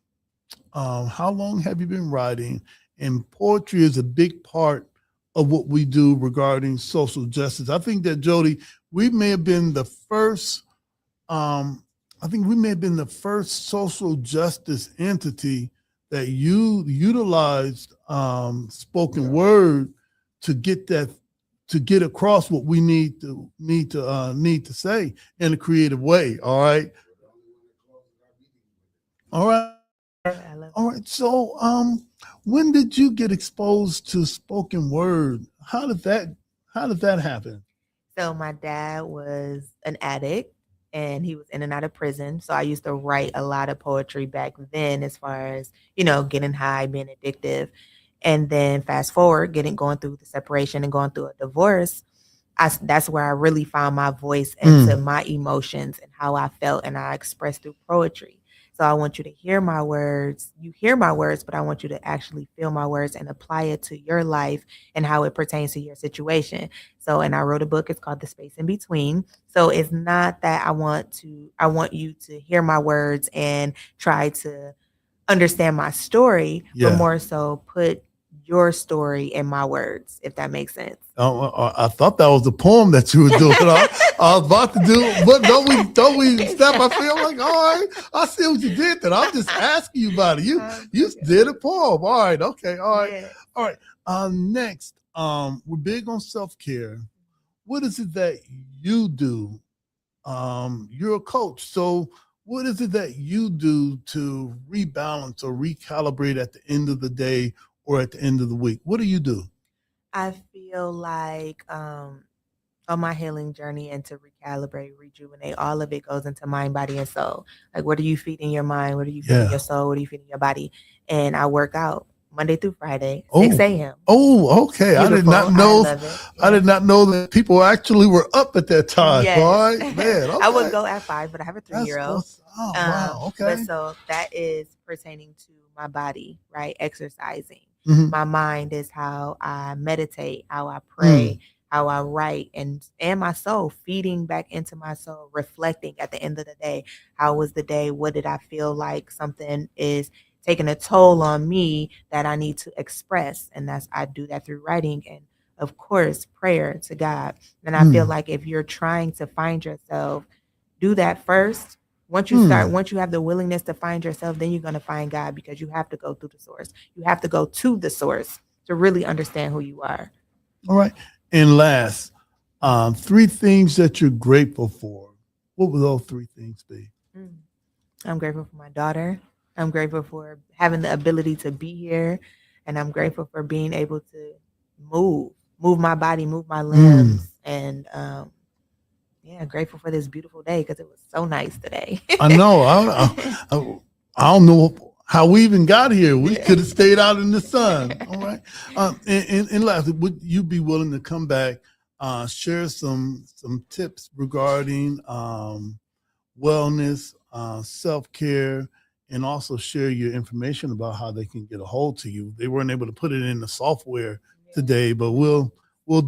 How long have you been writing? And poetry is a big part of what we do regarding social justice. I think that, Jody, we may have been the first, social justice entity that you utilized spoken word to get across what we need to say in a creative way. All right. So when did you get exposed to spoken word? How did that happen? So my dad was an addict, and he was in and out of prison. So I used to write a lot of poetry back then, as far as, getting high, being addictive. And then fast forward, going through the separation and going through a divorce, that's where I really found my voice into my emotions and how I felt, and I expressed through poetry. So I want you to hear my words. You hear my words, but I want you to actually feel my words and apply it to your life and how it pertains to your situation. So, and I wrote a book. It's called The Space in Between. So it's not that I want you to hear my words and try to understand my story, but more so put your story in my words, if that makes sense. I thought that was the poem that you were doing. I was about to do, but don't we step? I feel like, all right, I see what you did there. I'm just asking you about it. You did a poem. All right, okay, all right, all right. Next, we're big on self-care. What is it that you do? You're a coach, so what is it that you do to rebalance or recalibrate at the end of the day or at the end of the week? What do you do? I feel like on my healing journey, and to recalibrate, rejuvenate, all of it goes into mind, body, and soul. Like, what are you feeding your mind? What are you feeding your soul? What are you feeding your body? And I work out Monday through Friday, 6 a.m. Oh, okay. Beautiful. I did not know. I did not know that people actually were up at that time. Yes. All right, man. Okay. I would go at 5, but I have a 3-year-old. Oh, wow. Okay. But so that is pertaining to my body, right? Exercising. Mm-hmm. My mind is how I meditate, how I pray, how I write, and my soul, feeding back into my soul, reflecting at the end of the day. How was the day? What did I feel like? Something is taking a toll on me that I need to express. And I do that through writing and, of course, prayer to God. And I feel like if you're trying to find yourself, do that first. Once you have the willingness to find yourself, then you're going to find God, because you have to go through the source. You have to go to the source to really understand who you are. All right. And last, 3 things that you're grateful for. What would those 3 things be? I'm grateful for my daughter. I'm grateful for having the ability to be here. And I'm grateful for being able to move my body, move my limbs. And grateful for this beautiful day, because it was so nice today. I know. I don't know how we even got here. We could have stayed out in the sun. All right. And lastly, would you be willing to come back, share some tips regarding wellness, self-care, and also share your information about how they can get a hold to you? They weren't able to put it in the software today, but we'll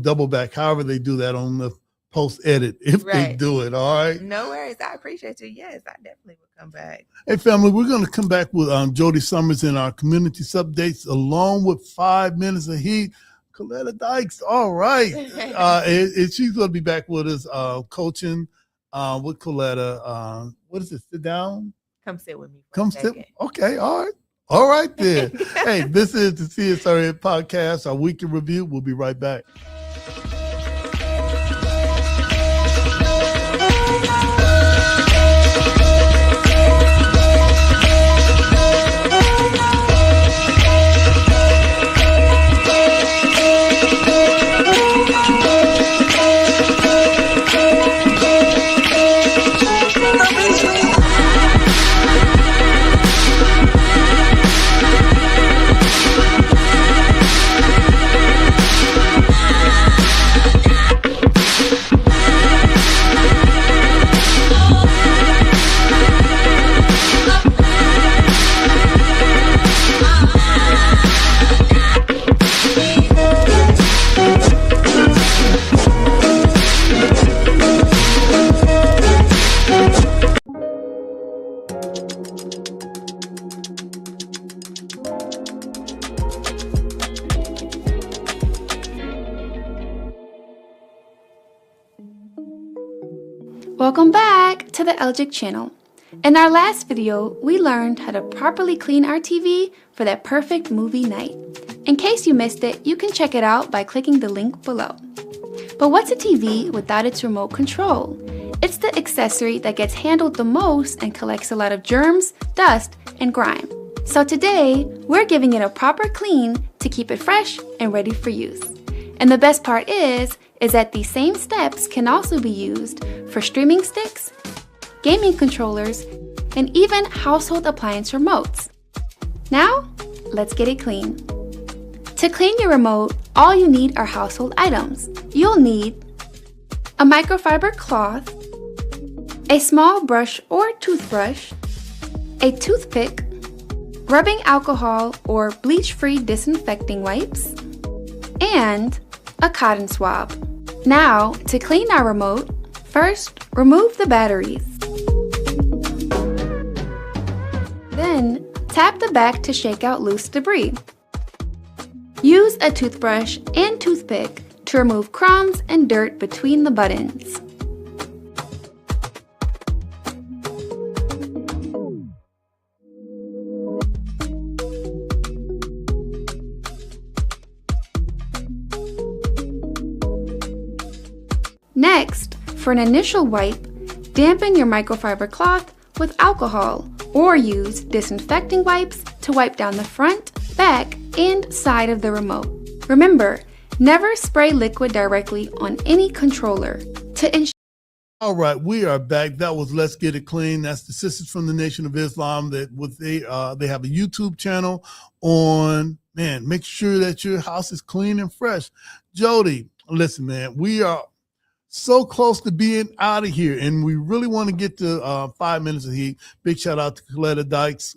double back however they do that on the post edit if they do it. All right. No worries. I appreciate you. Yes, I definitely will come back. Hey, family, we're going to come back with Jody Summers in our community updates, along with 5 minutes of heat. Coletta Dykes. All right. And she's going to be back with us coaching with Coletta. What is it? Sit down? Come sit with me. Come sit. Okay. All right. All right then. Hey, this is the CSRN podcast, our weekly review. We'll be right back. Welcome back to the Elgic channel. In our last video, we learned how to properly clean our TV for that perfect movie night. In case you missed it, you can check it out by clicking the link below. But what's a TV without its remote control? It's the accessory that gets handled the most and collects a lot of germs, dust, and grime. So today, we're giving it a proper clean to keep it fresh and ready for use. And the best part is that these same steps can also be used for streaming sticks, gaming controllers, and even household appliance remotes. Now, let's get it clean. To clean your remote, all you need are household items. You'll need a microfiber cloth, a small brush or toothbrush, a toothpick, rubbing alcohol or bleach-free disinfecting wipes, and a cotton swab. Now, to clean our remote, first, remove the batteries. Then, tap the back to shake out loose debris. Use a toothbrush and toothpick to remove crumbs and dirt between the buttons. Next, for an initial wipe, dampen your microfiber cloth with alcohol or use disinfecting wipes to wipe down the front, back, and side of the remote. Remember, never spray liquid directly on any controller to ensure. All right, we are back. That was Let's Get It Clean. That's the Sisters from the Nation of Islam. They have a YouTube channel on. Man, make sure that your house is clean and fresh. Jody, listen, man, we are so close to being out of here, and we really want to get to 5 minutes of heat. Big shout out to Coletta Dykes.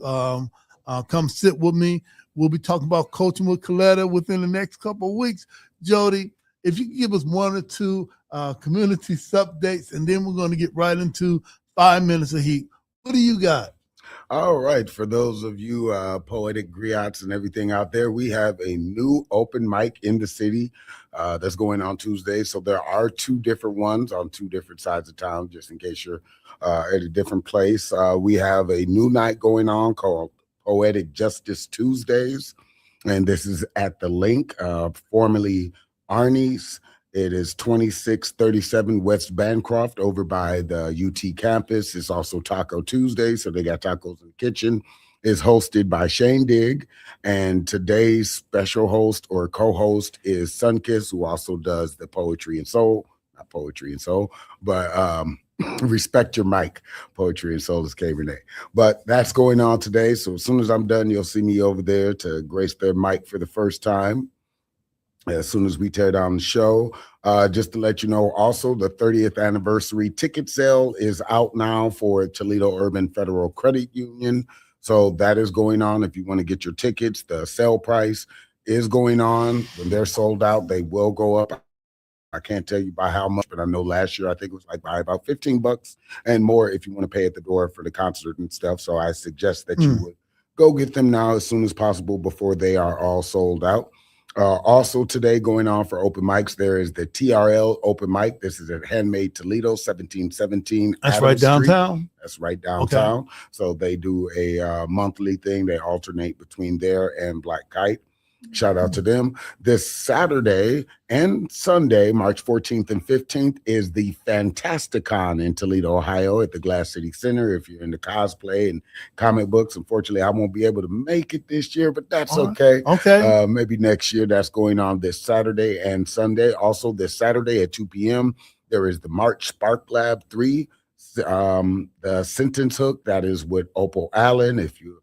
Come sit with me. We'll be talking about coaching with Coletta within the next couple of weeks. Jody, if you could give us 1 or 2 community updates, and then we're going to get right into 5 minutes of heat. What do you got? All right. For those of you poetic griots and everything out there, we have a new open mic in the city that's going on Tuesday. So there are 2 different ones on 2 different sides of town, just in case you're at a different place. We have a new night going on called Poetic Justice Tuesdays. And this is at the Link, formerly Arnie's. It is 2637 West Bancroft over by the UT campus. It's also Taco Tuesday, so they got tacos in the kitchen. It's hosted by Shane Digg, and today's special host or co-host is Sunkiss, who also does the Poetry and Soul, not Poetry and Soul, but Respect Your Mic, Poetry and Soul is K. Renee. But that's going on today, so as soon as I'm done, you'll see me over there to grace their mic for the first time. As soon as we tear down the show, just to let you know, also the 30th anniversary ticket sale is out now for Toledo Urban Federal Credit Union. So that is going on. If you want to get your tickets, the sale price is going on. When they're sold out, they will go up. I can't tell you by how much, but I know last year I think it was like by about $15 and more if you want to pay at the door for the concert and stuff. So I suggest that you would go get them now as soon as possible before they are all sold out. Also today going on for open mics, there is the TRL open mic. This is at Handmade Toledo, 1717 That's Adams right downtown. Street. That's right downtown. Okay. So they do a monthly thing. They alternate between there and Black Kite. Shout out to them. This Saturday and Sunday, March 14th and 15th, is the Fantasticon in Toledo, Ohio at the Glass City Center. If you're into cosplay and comic books, unfortunately, I won't be able to make it this year, but that's okay. Okay. Maybe next year. That's going on this Saturday and Sunday. Also, this Saturday at 2 p.m., there is the March Spark Lab 3, the Sentence Hook. That is with Opal Allen. If you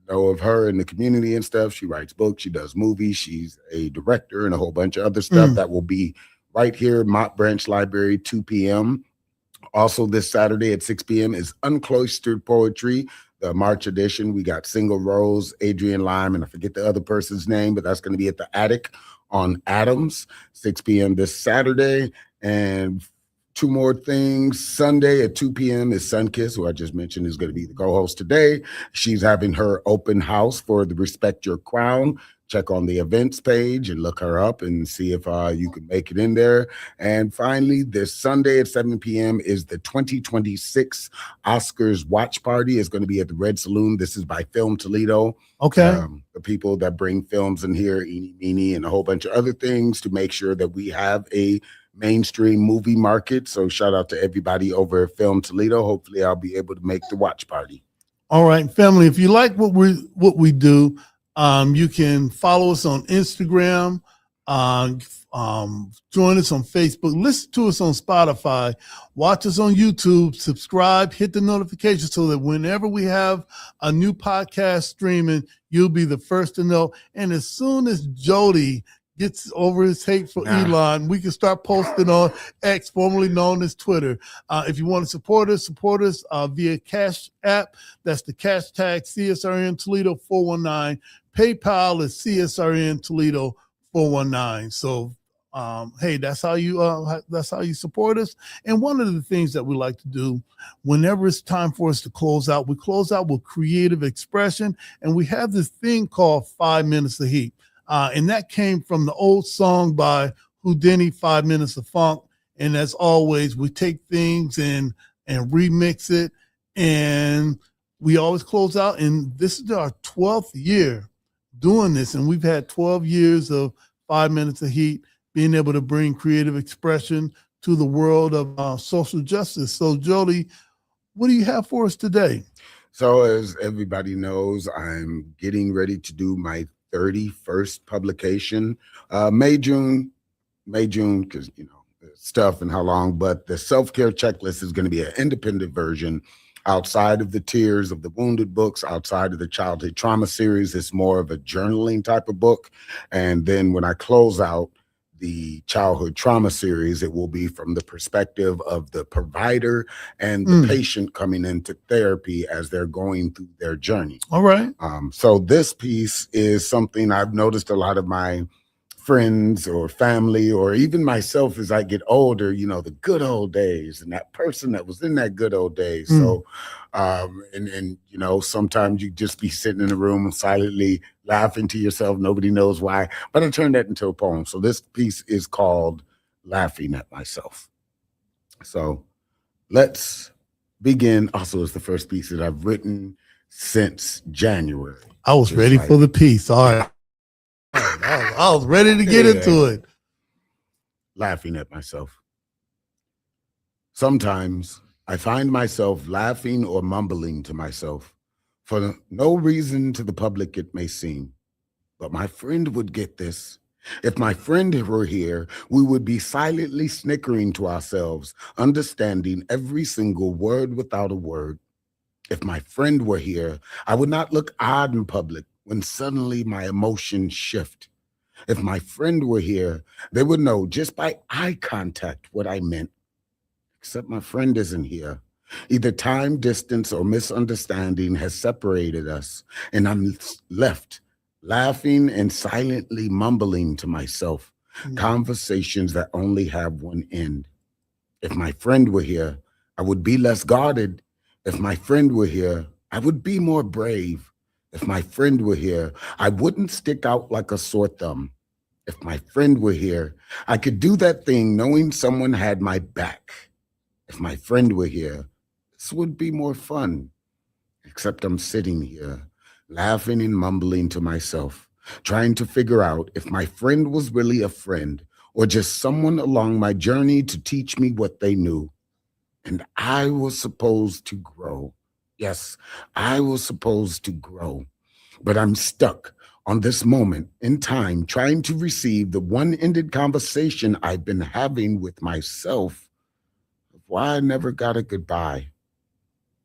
know of her in the community and stuff, she writes books, she does movies, she's a director and a whole bunch of other stuff. That will be right here, Mott Branch Library, 2 p.m. Also this Saturday at 6 p.m. is Uncloistered Poetry, the March edition. We got Single Rose, Adrian Lime, and I forget the other person's name, but that's going to be at the Attic on Adams, 6 p.m. this Saturday. And 2 more things. Sunday at 2 p.m. is Sunkiss, who I just mentioned is going to be the co-host today. She's having her open house for the Respect Your Crown. Check on the events page and look her up and see if you can make it in there. And finally, this Sunday at 7 p.m. is the 2026 Oscars watch party. It's going to be at the Red Saloon. This is by Film Toledo. Okay. The people that bring films in here, Eenie Meenie, and a whole bunch of other things to make sure that we have a mainstream movie market. So shout out to everybody over at Film Toledo. Hopefully I'll be able to make the watch party. All right, family, if you like what we do, you can follow us on Instagram, join us on Facebook, listen to us on Spotify, watch us on YouTube, subscribe, hit the notification so that whenever we have a new podcast streaming, you'll be the first to know. And as soon as Jody gets over his hate for Elon, we can start posting on X, formerly known as Twitter. If you want to support us via Cash App. That's the cash tag CSRN Toledo 419. PayPal is CSRN Toledo 419. So, hey, that's how you support us. And one of the things that we like to do whenever it's time for us to close out, we close out with creative expression, and we have this thing called 5 Minutes of Heat. And that came from the old song by Houdini, 5 Minutes of Funk. And as always, we take things and remix it. And we always close out. And this is our 12th year doing this. And we've had 12 years of 5 Minutes of Heat, being able to bring creative expression to the world of social justice. So, Jody, what do you have for us today? So as everybody knows, I'm getting ready to do my 31st publication, May, June, because, stuff and how long, but the self-care checklist is going to be an independent version outside of the Tears of the Wounded books, outside of the Childhood Trauma series. It's more of a journaling type of book. And then when I close out the Childhood Trauma series, it will be from the perspective of the provider and the patient coming into therapy as they're going through their journey. All right. So this piece is something I've noticed a lot of my friends or family or even myself as I get older, the good old days and that person that was in that good old days. So, and sometimes you just be sitting in a room silently laughing to yourself. Nobody knows why, but I turned that into a poem. So this piece is called Laughing at Myself. So let's begin. Also, it's the first piece that I've written since January. I was ready for the piece. All right. I was ready to get into it. Laughing at myself. Sometimes I find myself laughing or mumbling to myself for no reason to the public it may seem. But my friend would get this. If my friend were here, we would be silently snickering to ourselves, understanding every single word without a word. If my friend were here, I would not look odd in public when suddenly my emotions shift. If my friend were here, they would know just by eye contact what I meant. Except my friend isn't here. Either time, distance, or misunderstanding has separated us, and I'm left laughing and silently mumbling to myself, conversations that only have one end. If my friend were here, I would be less guarded. If my friend were here, I would be more brave. If my friend were here, I wouldn't stick out like a sore thumb. If my friend were here, I could do that thing knowing someone had my back. If my friend were here, this would be more fun. Except I'm sitting here, laughing and mumbling to myself, trying to figure out if my friend was really a friend or just someone along my journey to teach me what they knew. And I was supposed to grow. Yes, I was supposed to grow. But I'm stuck on this moment in time, trying to receive the one-ended conversation I've been having with myself of why I never got a goodbye.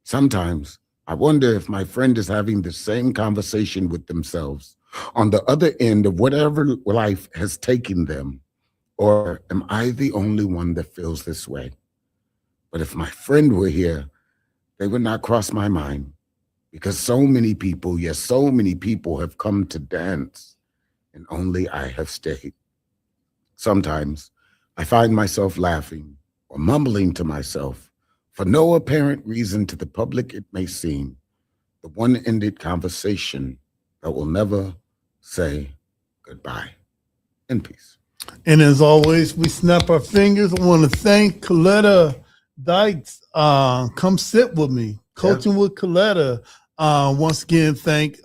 Sometimes I wonder if my friend is having the same conversation with themselves on the other end of whatever life has taken them, or am I the only one that feels this way? But if my friend were here, they would not cross my mind. Because so many people, yes, so many people have come to dance, and only I have stayed. Sometimes I find myself laughing or mumbling to myself for no apparent reason to the public it may seem, the one-ended conversation that will never say goodbye. In peace. And as always, we snap our fingers. I want to thank Coletta Dykes. Come sit with me, coaching with Coletta. Once again, thank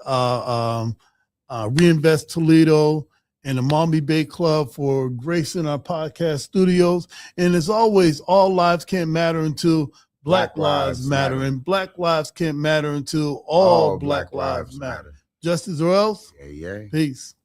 Reinvest Toledo and the Mommy Bay Club for gracing our podcast studios. And as always, all lives can't matter until Black Lives Matter. And Black lives can't matter until all Black lives matter. Justice or else? Yeah. Peace.